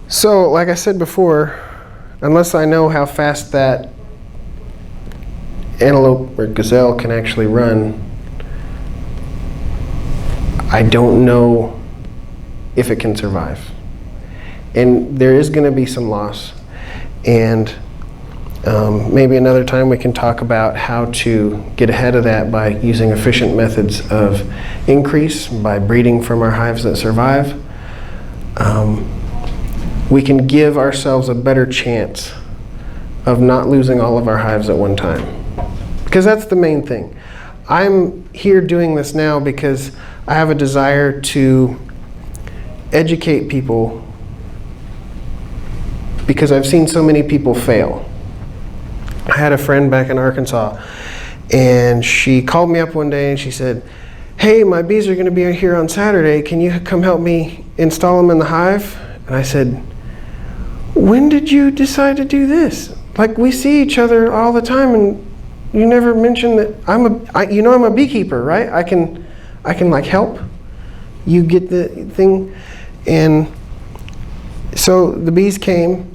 So, like I said before, unless I know how fast that antelope or gazelle can actually run, I don't know if it can survive. And there is going to be some loss. And maybe another time we can talk about how to get ahead of that by using efficient methods of increase, by breeding from our hives that survive. We can give ourselves a better chance of not losing all of our hives at one time. Because that's the main thing. I'm here doing this now because I have a desire to educate people, because I've seen so many people fail. I had a friend back in Arkansas, and she called me up one day and she said, "Hey, my bees are going to be here on Saturday. Can you come help me install them in the hive?" And I said, "When did you decide to do this? Like, we see each other all the time, and you never mentioned that I'm a beekeeper, right? I can like help you get the thing." And so the bees came,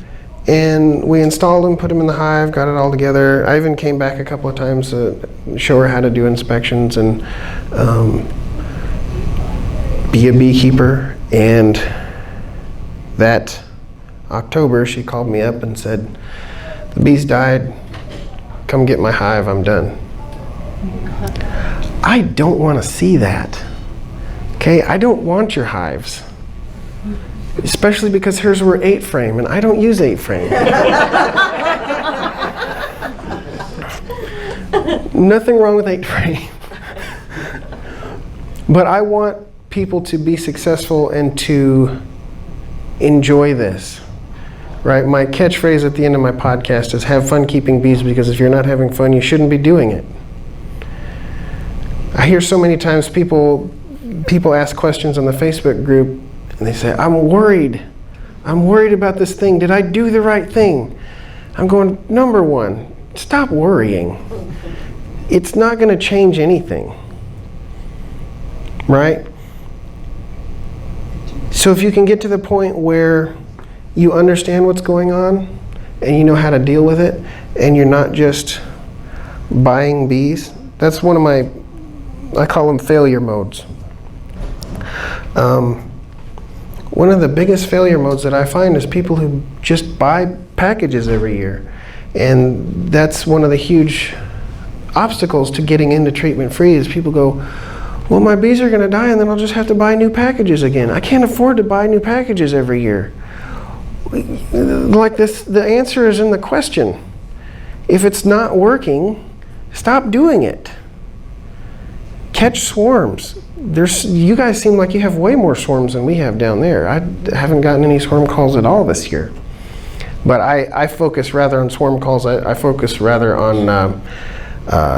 and we installed them, put them in the hive, got it all together. I even came back a couple of times to show her how to do inspections and be a beekeeper. And that October, she called me up and said, "The bees died. Come get my hive. I'm done." I don't want to see that. Okay, I don't want your hives. Especially because hers were 8-frame, and I don't use 8-frame. Nothing wrong with 8-frame. But I want people to be successful and to enjoy this, right? My catchphrase at the end of my podcast is have fun keeping bees, because if you're not having fun, you shouldn't be doing it. I hear so many times people ask questions on the Facebook group and they say, I'm worried about this thing. Did I do the right thing? I'm going, number one, stop worrying. It's not going to change anything, right? So if you can get to the point where you understand what's going on and you know how to deal with it, and you're not just buying bees, that's one of my, I call them failure modes. One of the biggest failure modes that I find is people who just buy packages every year. And that's one of the huge obstacles to getting into treatment-free is people go, well, my bees are going to die and then I'll just have to buy new packages again. I can't afford to buy new packages every year. Like this, the answer is in the question. If it's not working, stop doing it. Catch swarms. You guys seem like you have way more swarms than we have down there. I haven't gotten any swarm calls at all this year. But I focus rather on swarm calls. I focus rather on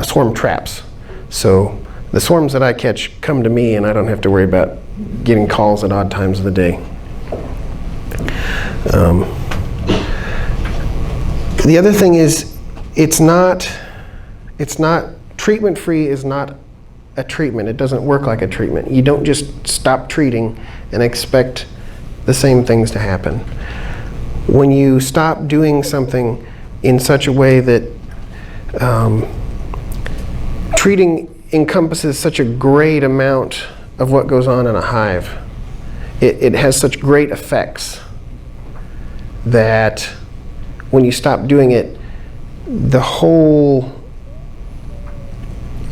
swarm traps. So the swarms that I catch come to me and I don't have to worry about getting calls at odd times of the day. The other thing is, it's not treatment-free is not a treatment. It doesn't work like a treatment. You don't just stop treating and expect the same things to happen. When you stop doing something in such a way that treating encompasses such a great amount of what goes on in a hive, it has such great effects that when you stop doing it, the whole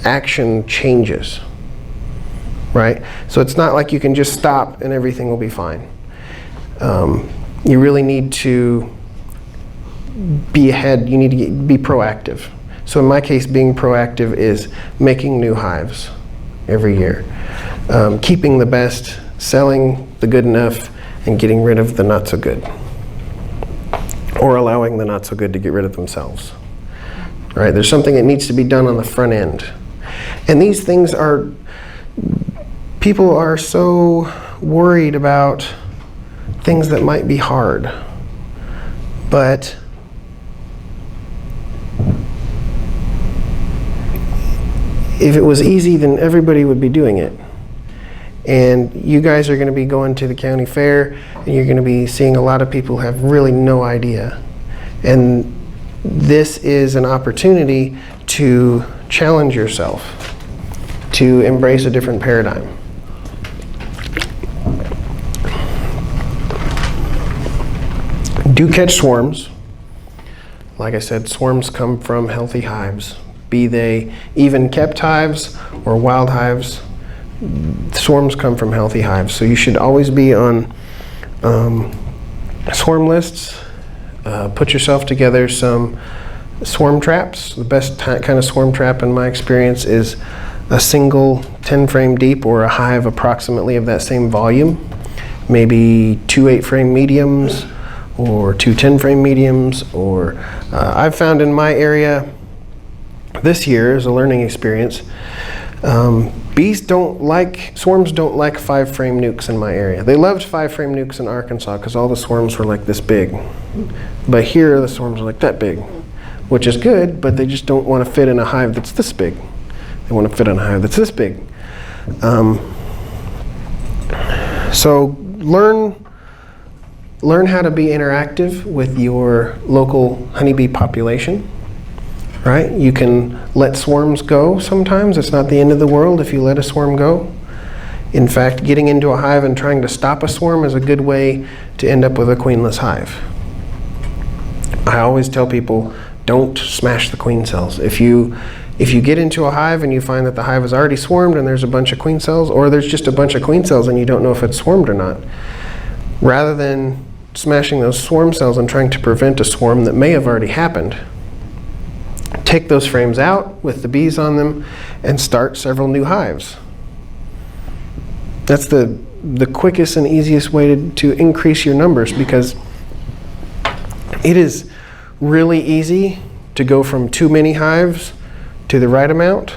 action changes, right? So it's not like you can just stop and everything will be fine. You really need to be ahead. You need to be proactive. So in my case, being proactive is making new hives every year, keeping the best, selling the good enough, and getting rid of the not so good, or allowing the not so good to get rid of themselves. Right? There's something that needs to be done on the front end. And these things are, people are so worried about things that might be hard. But if it was easy, then everybody would be doing it. And you guys are going to be going to the county fair, and you're going to be seeing a lot of people who have really no idea. And this is an opportunity to challenge yourself, to embrace a different paradigm. Do catch swarms. Like I said, swarms come from healthy hives, be they even kept hives or wild hives. Swarms come from healthy hives, so you should always be on swarm lists. Put yourself together some swarm traps. The best kind of swarm trap in my experience is a single 10 frame deep or a hive approximately of that same volume. Maybe 2 8-frame mediums or 2 10-frame mediums, or I've found in my area this year as a learning experience, swarms don't like 5-frame nukes in my area. They loved 5-frame nukes in Arkansas because all the swarms were like this big. But here the swarms are like that big, which is good, but they just don't want to fit in a hive that's this big. They want to fit in a hive that's this big. So learn how to be interactive with your local honeybee population. Right? You can let swarms go sometimes. It's not the end of the world if you let a swarm go. In fact, getting into a hive and trying to stop a swarm is a good way to end up with a queenless hive. I always tell people, don't smash the queen cells. If you get into a hive and you find that the hive is already swarmed and there's a bunch of queen cells, or there's just a bunch of queen cells and you don't know if it's swarmed or not, rather than smashing those swarm cells and trying to prevent a swarm that may have already happened, take those frames out with the bees on them and start several new hives. That's the quickest and easiest way to increase your numbers, because it is really easy to go from too many hives to the right amount,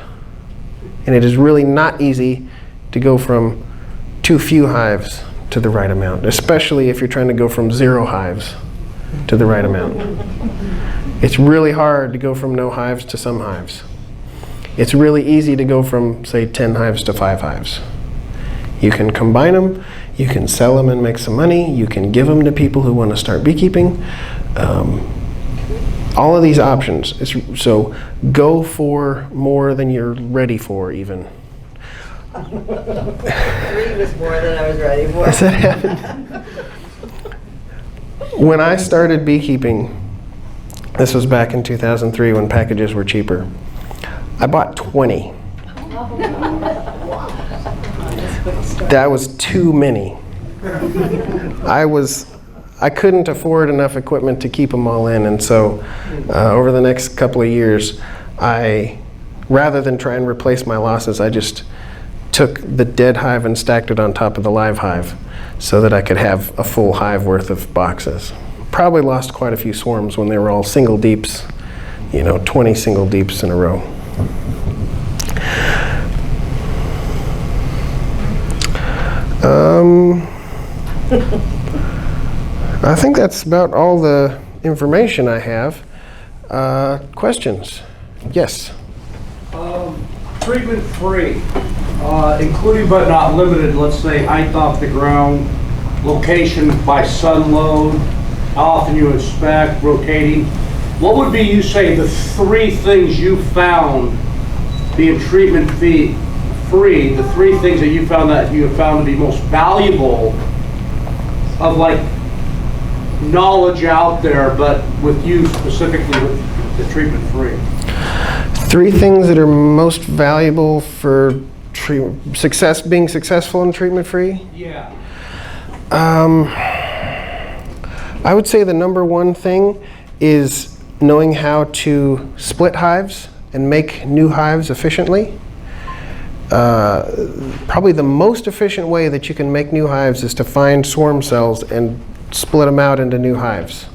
and it is really not easy to go from too few hives to the right amount, especially if you're trying to go from 0 hives to the right amount. It's really hard to go from no hives to some hives. It's really easy to go from, say, 10 hives to 5 hives. You can combine them, you can sell them and make some money, you can give them to people who want to start beekeeping. All of these options. So go for more than you're ready for, even. 3 was more than I was ready for. Does that happen? When I started beekeeping, this was back in 2003 when packages were cheaper, I bought 20. That was too many. I couldn't afford enough equipment to keep them all in, and so over the next couple of years, rather than try and replace my losses, I just took the dead hive and stacked it on top of the live hive so that I could have a full hive worth of boxes. Probably lost quite a few swarms when they were all single deeps, 20 single deeps in a row. I think that's about all the information I have. Questions? Yes. Treatment-free, including but not limited, let's say height off the ground, location by sun load, how often you inspect, rotating. What would be, you say, the 3 things you found being treatment-free, the 3 things that you have found to be most valuable of like knowledge out there, but with you specifically with the treatment-free? 3 things that are most valuable for being successful in treatment-free? Yeah. I would say the number 1 thing is knowing how to split hives and make new hives efficiently. Probably the most efficient way that you can make new hives is to find swarm cells and split them out into new hives.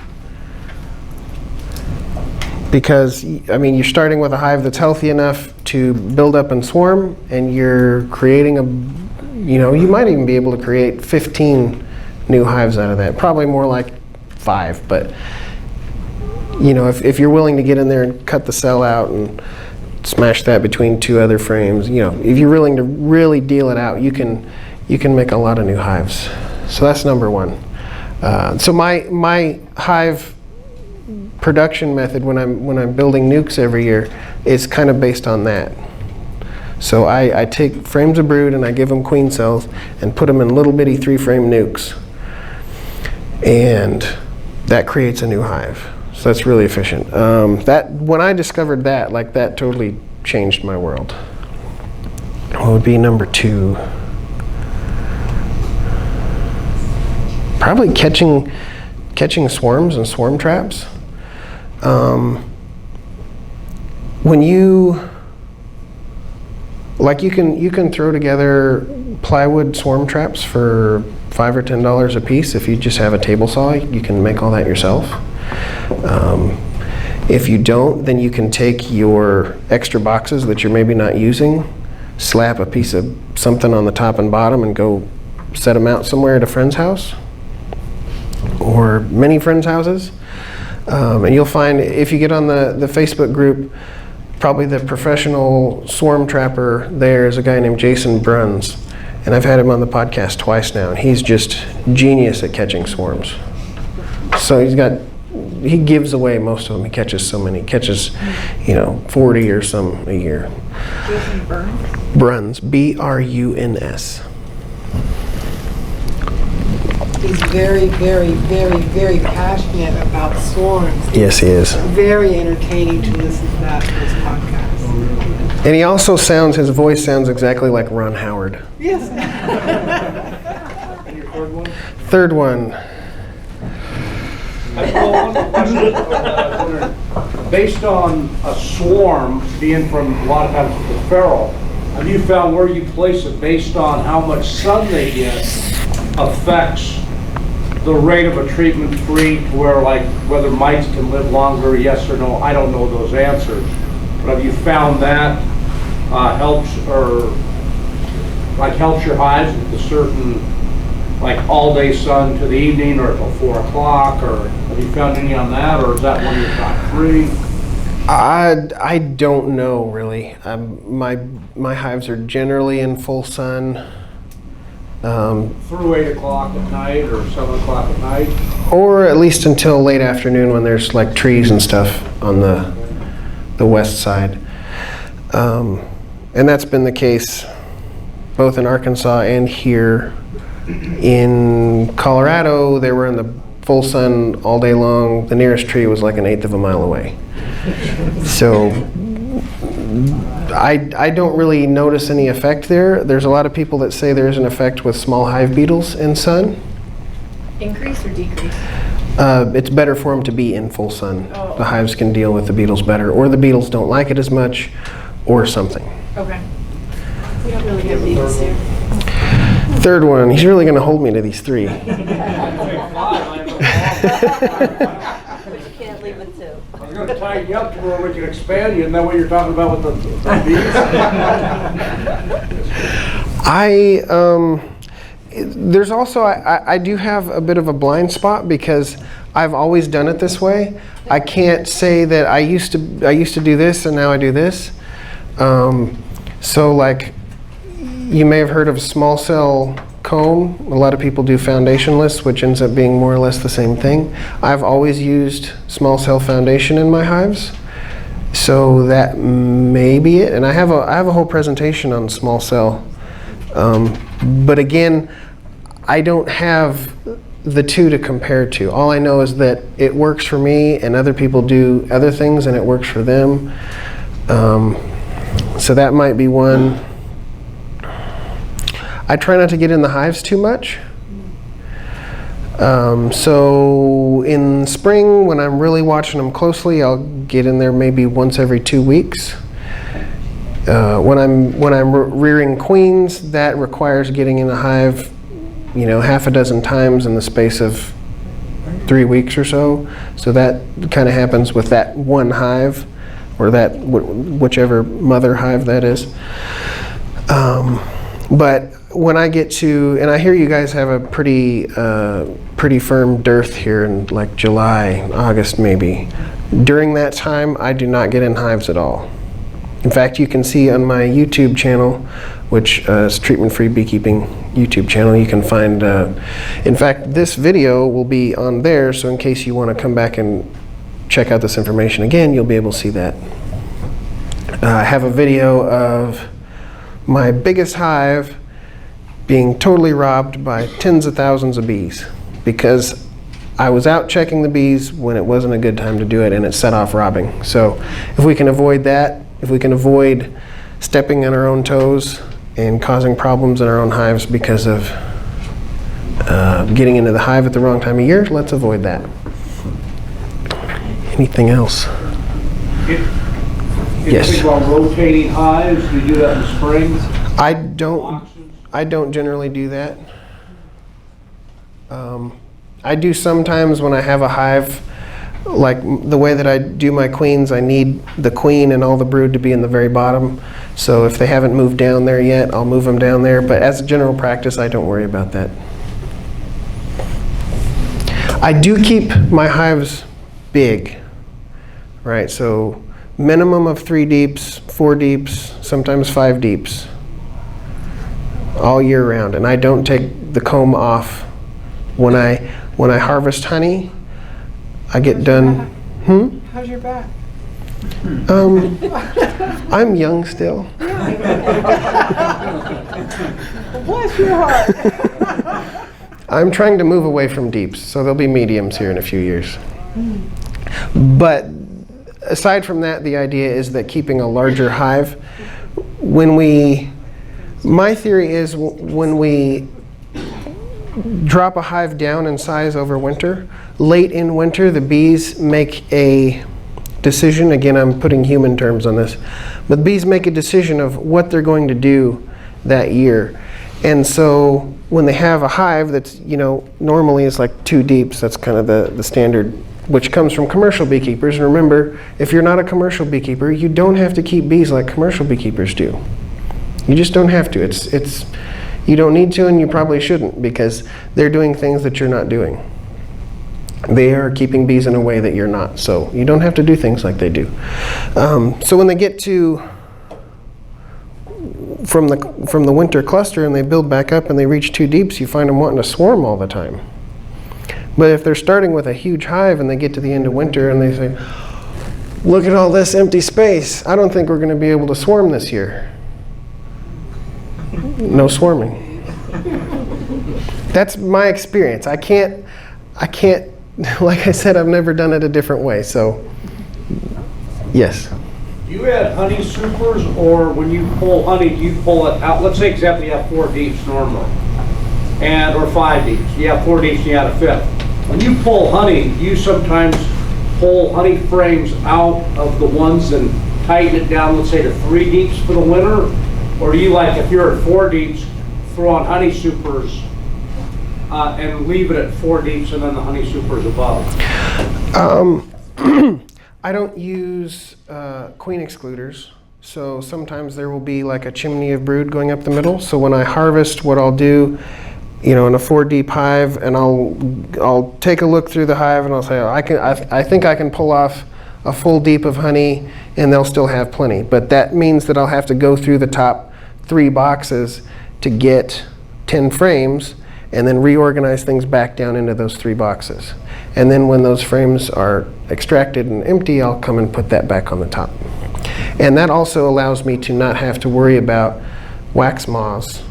Because, you're starting with a hive that's healthy enough to build up and swarm, and you're creating you might even be able to create 15 new hives out of that. Probably more like 5, but, if you're willing to get in there and cut the cell out and smash that between 2 other frames, if you're willing to really deal it out, you can make a lot of new hives. So that's number 1. So my hive production method when I'm building nukes every year is kind of based on that. So I take frames of brood and I give them queen cells and put them in little bitty 3-frame nukes, and that creates a new hive. So that's really efficient. When I discovered that, that totally changed my world. What would be number 2? Probably catching swarms and swarm traps. When you can throw together plywood swarm traps for $5 or $10 a piece. If you just have a table saw, you can make all that yourself. If you don't, then you can take your extra boxes that you're maybe not using, slap a piece of something on the top and bottom, and go set them out somewhere at a friend's house or many friends' houses. And you'll find, if you get on the Facebook group, probably the professional swarm trapper there is a guy named Jason Bruns. And I've had him on the podcast twice now, and he's just genius at catching swarms. So he gives away most of them. He catches so many. He catches, 40 or some a year. Jason Burns? Bruns, B-R-U-N-S. He's very, very, very, very passionate about swarms. Yes, he is. Very entertaining to listen to that in his podcast. And he also his voice sounds exactly like Ron Howard. Yes. And your 3rd one? 3rd one. Based on a swarm being from a lot of times the feral, have you found where you place it based on how much sun they get affects the rate of a treatment-free to where, like, whether mites can live longer, yes or no? I don't know those answers. But have you found that helps, or like helps your hives with a certain, like, all-day sun to the evening or till 4 o'clock, or have you found any on that, or is that one of your top 3? I don't know really. My hives are generally in full sun. Through 8 o'clock at night or 7 o'clock at night? Or at least until late afternoon when there's like trees and stuff on the west side. And that's been the case both in Arkansas and here. In Colorado, they were in the full sun all day long. The nearest tree was like 1/8 of a mile away. So I don't really notice any effect there. There's a lot of people that say there's an effect with small hive beetles in sun. Increase or decrease? It's better for them to be in full sun. The hives can deal with the beetles better, or the beetles don't like it as much, or something. Okay. We don't really have these here. Third one, he's really going to hold me to these 3. But you can't leave it two. I was going to tighten you up to where we can expand you, and then what you're talking about with the bees. There's also, I do have a bit of a blind spot because I've always done it this way. I can't say that I used to do this and now I do this. So like, you may have heard of small cell comb. A lot of people do foundationless, which ends up being more or less the same thing. I've always used small cell foundation in my hives. So that may be it. And I have a whole presentation on small cell. But again, I don't have the 2 to compare to. All I know is that it works for me and other people do other things and it works for them. So that might be one. I try not to get in the hives too much. So in spring, when I'm really watching them closely, I'll get in there maybe once every 2 weeks. When I'm rearing queens, that requires getting in the hive, half a dozen times in the space of 3 weeks or so. So that kind of happens with that one hive, or that whichever mother hive that is. But when I get to, and I hear you guys have a pretty firm dearth here in like July, August maybe. During that time, I do not get in hives at all. In fact, you can see on my YouTube channel, which is Treatment-Free Beekeeping YouTube channel, you can find, in fact, this video will be on there, so in case you want to come back and check out this information again, you'll be able to see that. I have a video of my biggest hive being totally robbed by tens of thousands of bees because I was out checking the bees when it wasn't a good time to do it and it set off robbing. So if we can avoid that, if we can avoid stepping on our own toes and causing problems in our own hives because of getting into the hive at the wrong time of year, let's avoid that. Anything else? Yes. Think about rotating hives, do you do that in the spring? I don't generally do that. I do sometimes when I have a hive, like the way that I do my queens, I need the queen and all the brood to be in the very bottom. So if they haven't moved down there yet, I'll move them down there. But as a general practice, I don't worry about that. I do keep my hives big, right? So minimum of 3 deeps, 4 deeps, sometimes 5 deeps, all year round. And I don't take the comb off. When I harvest honey, I get done. How's your back? I'm young still. Bless your heart. I'm trying to move away from deeps, so there'll be mediums here in a few years. But aside from that, the idea is that keeping a larger hive, my theory is when we drop a hive down in size over winter, late in winter the bees make a decision. Again, I'm putting human terms on this. But bees make a decision of what they're going to do that year. And so when they have a hive that's, normally it's like 2 deeps, that's kind of the standard, which comes from commercial beekeepers. And remember, if you're not a commercial beekeeper, you don't have to keep bees like commercial beekeepers do. You just don't have to. It's you don't need to, and you probably shouldn't, because they're doing things that you're not doing. They are keeping bees in a way that you're not, so you don't have to do things like they do. So when they get to from the winter cluster and they build back up and they reach 2 deeps, you find them wanting to swarm all the time. But if they're starting with a huge hive and they get to the end of winter and they say, look at all this empty space, I don't think we're going to be able to swarm this year. No swarming. That's my experience. I can't, like I said, I've never done it a different way, so yes. Do you add honey supers, or when you pull honey, do you pull it out? Let's say, example, you have 4 deeps normally, or 5 deeps. You have 4 deeps and you add a 5th. When you pull honey, do you sometimes pull honey frames out of the ones and tighten it down, let's say, to 3 deeps for the winter? Or do you, like, if you're at 4 deeps, throw on honey supers and leave it at 4 deeps and then the honey supers above? I don't use queen excluders, so sometimes there will be like a chimney of brood going up the middle. So when I harvest, what I'll do, in a 4 deep hive, and I'll take a look through the hive and I'll say, I think I can pull off a full deep of honey and they'll still have plenty. But that means that I'll have to go through the top 3 boxes to get 10 frames and then reorganize things back down into those 3 boxes. And then when those frames are extracted and empty, I'll come and put that back on the top. And that also allows me to not have to worry about wax moths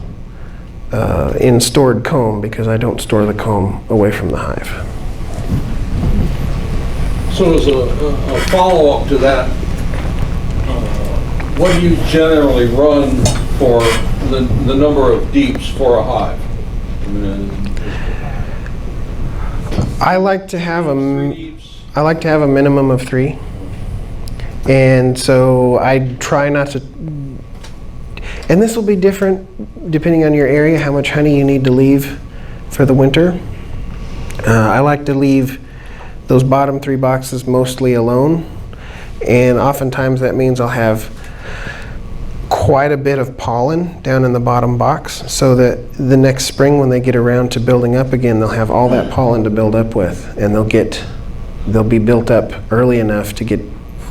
in stored comb, because I don't store the comb away from the hive. So as a follow-up to that, what do you generally run for the number of deeps for a hive? I like to have a minimum of 3, and so I try not to. And this will be different depending on your area, how much honey you need to leave for the winter. I like to leave those bottom 3 boxes mostly alone, and oftentimes that means I'll have quite a bit of pollen down in the bottom box, so that the next spring when they get around to building up again, they'll have all that pollen to build up with, and they'll be built up early enough to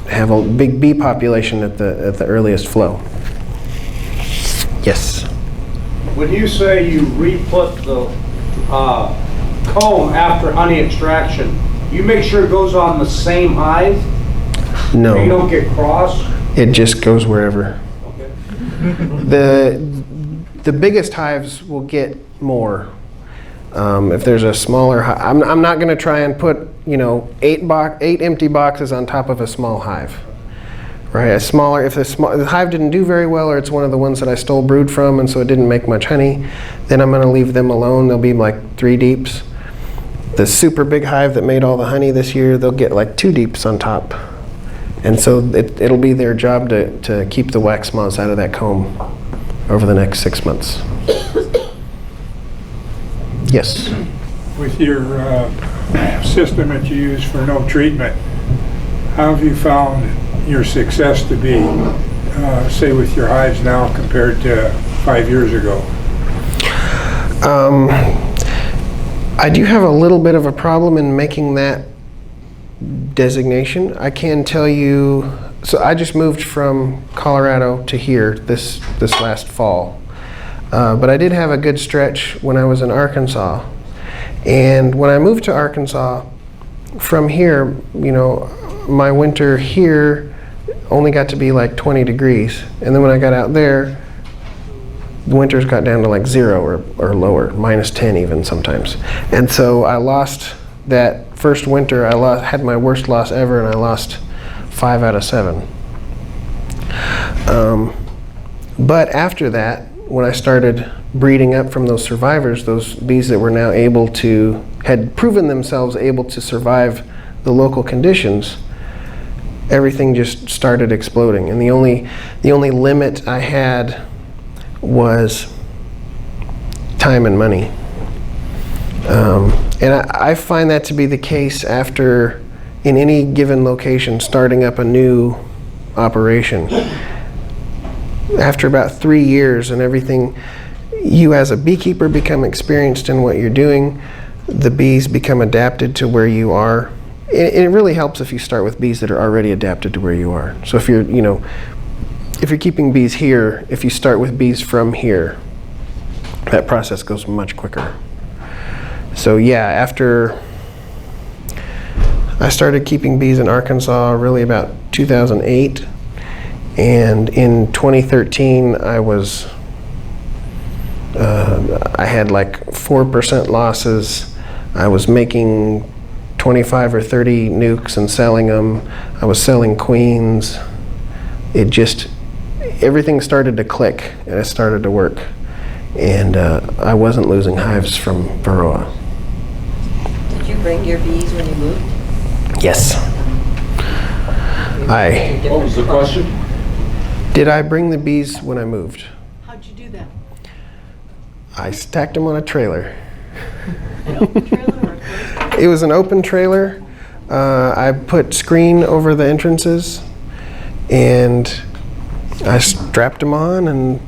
have a big bee population at the earliest flow. Yes. When you say you re-put the comb after honey extraction, you make sure it goes on the same hive? No. You don't get cross? It just goes wherever. Okay. The biggest hives will get more. If there's a smaller hive, I'm not going to try and put 8 empty boxes on top of a small hive. Right, if the hive didn't do very well, or it's one of the ones that I stole brood from and so it didn't make much honey, then I'm going to leave them alone. They'll be like 3 deeps. The super big hive that made all the honey this year, they'll get like 2 deeps on top. And so it'll be their job to keep the wax moths out of that comb over the next 6 months. Yes? With your system that you use for no treatment, how have you found your success to be, say with your hives now compared to 5 years ago? I do have a little bit of a problem in making that designation. I can tell you, so I just moved from Colorado to here this last fall, but I did have a good stretch when I was in Arkansas. And when I moved to Arkansas, from here, my winter here only got to be like 20 degrees. And then when I got out there, the winters got down to like 0 or lower, -10 even sometimes. And so I lost that first winter. Had my worst loss ever, and I lost 5 out of 7. But after that, when I started breeding up from those survivors, those bees that were now had proven themselves able to survive the local conditions, everything just started exploding. And the only limit I had was time and money. And I find that to be the case after, in any given location, starting up a new operation. After about 3 years and everything, you as a beekeeper become experienced in what you're doing. The bees become adapted to where you are. And it really helps if you start with bees that are already adapted to where you are. So if you're, if you're keeping bees here, if you start with bees from here, that process goes much quicker. So yeah, after I started keeping bees in Arkansas really about 2008, and in 2013 I had like 4% losses. I was making 25 or 30 nukes and selling them. I was selling queens. Everything started to click and it started to work. And I wasn't losing hives from Varroa. Did you bring your bees when you moved? Yes. What was the question? Did I bring the bees when I moved? How'd you do that? I stacked them on a trailer. An open trailer or a closed? It was an open trailer. I put screen over the entrances and I strapped them on, and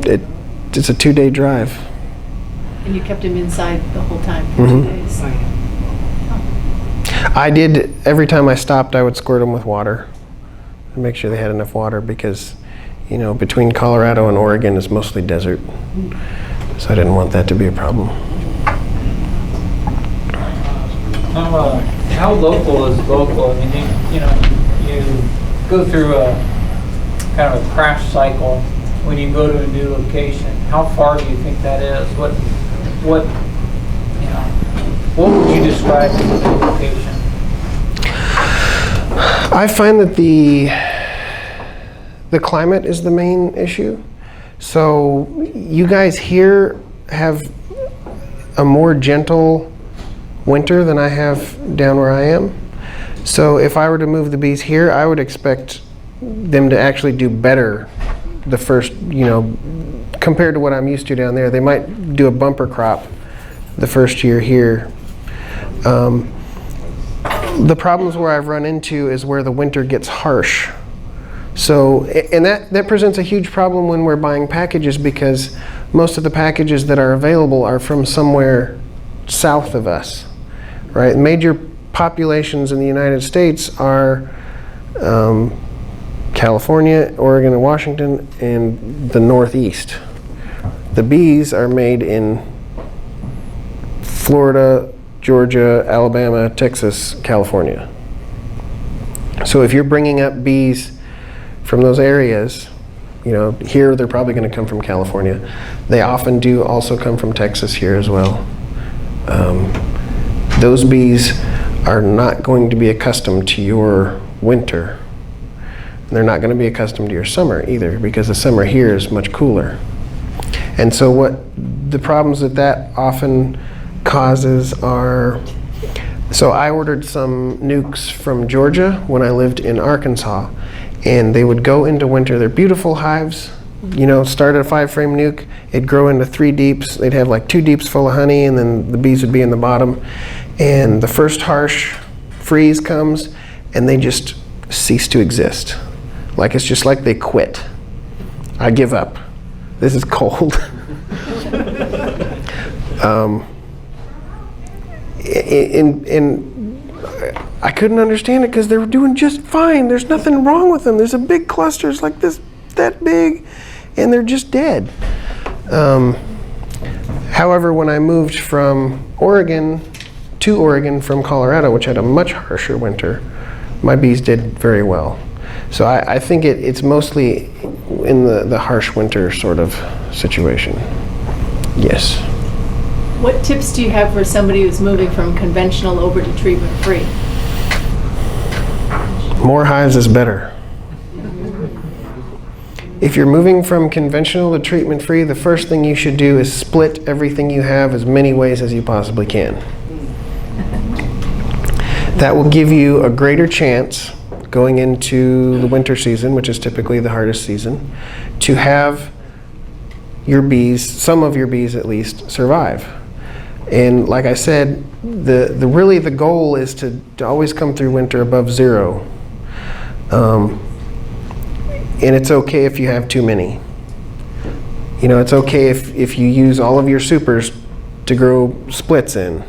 it's a 2-day drive. And you kept him inside the whole time for Mhm. 2 days? I did, every time I stopped, I would squirt them with water and make sure they had enough water because, between Colorado and Oregon is mostly desert. So I didn't want that to be a problem. How local is local? I mean, you go through a kind of a crash cycle when you go to a new location. How far do you think that is? What would you describe as a new location? I find that the climate is the main issue. So you guys here have a more gentle winter than I have down where I am. So if I were to move the bees here, I would expect them to actually do better the first, compared to what I'm used to down there. They might do a bumper crop the first year here. The problems where I've run into is where the winter gets harsh. So, and that presents a huge problem when we're buying packages, because most of the packages that are available are from somewhere south of us, right? Major populations in the United States are California, Oregon, and Washington, and the Northeast. The bees are made in Florida, Georgia, Alabama, Texas, California. So if you're bringing up bees from those areas, here they're probably going to come from California. They often do also come from Texas here as well. Those bees are not going to be accustomed to your winter. They're not going to be accustomed to your summer either, because the summer here is much cooler. And so what the problems that often causes are, so I ordered some nukes from Georgia when I lived in Arkansas, and they would go into winter. They're beautiful hives, start at a 5-frame nuke, it'd grow into 3 deeps. They'd have like 2 deeps full of honey, and then the bees would be in the bottom. And the first harsh freeze comes, and they just cease to exist. Like, it's just like they quit. I give up. This is cold. And I couldn't understand it because they were doing just fine. There's nothing wrong with them. There's a big clusters like this, that big, and they're just dead. However, when I moved from Oregon to Oregon from Colorado, which had a much harsher winter, my bees did very well. So I think it's mostly in the harsh winter sort of situation. Yes. What tips do you have for somebody who's moving from conventional over to treatment-free? More hives is better. If you're moving from conventional to treatment-free, the first thing you should do is split everything you have as many ways as you possibly can. That will give you a greater chance going into the winter season, which is typically the hardest season, to have your bees, some of your bees at least, survive. And like I said, really the goal is to always come through winter above 0. And it's okay if you have too many. You know, it's okay if you use all of your supers to grow splits in,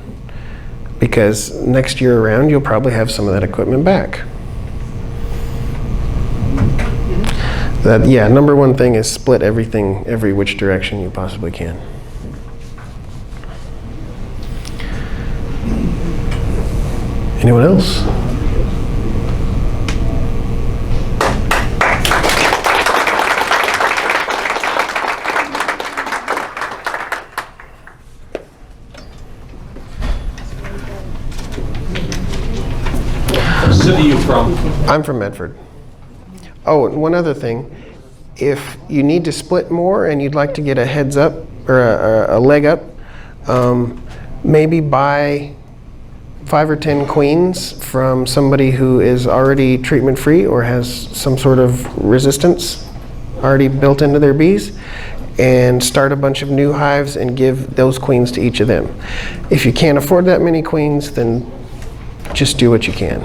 because next year around you'll probably have some of that equipment back. Yeah, number one thing is split everything every which direction you possibly can. Anyone else? What city are you from? I'm from Medford. Oh, and one other thing. If you need to split more and you'd like to get a heads up or a leg up, maybe buy 5 or 10 queens from somebody who is already treatment free or has some sort of resistance already built into their bees, and start a bunch of new hives and give those queens to each of them. If you can't afford that many queens, then just do what you can.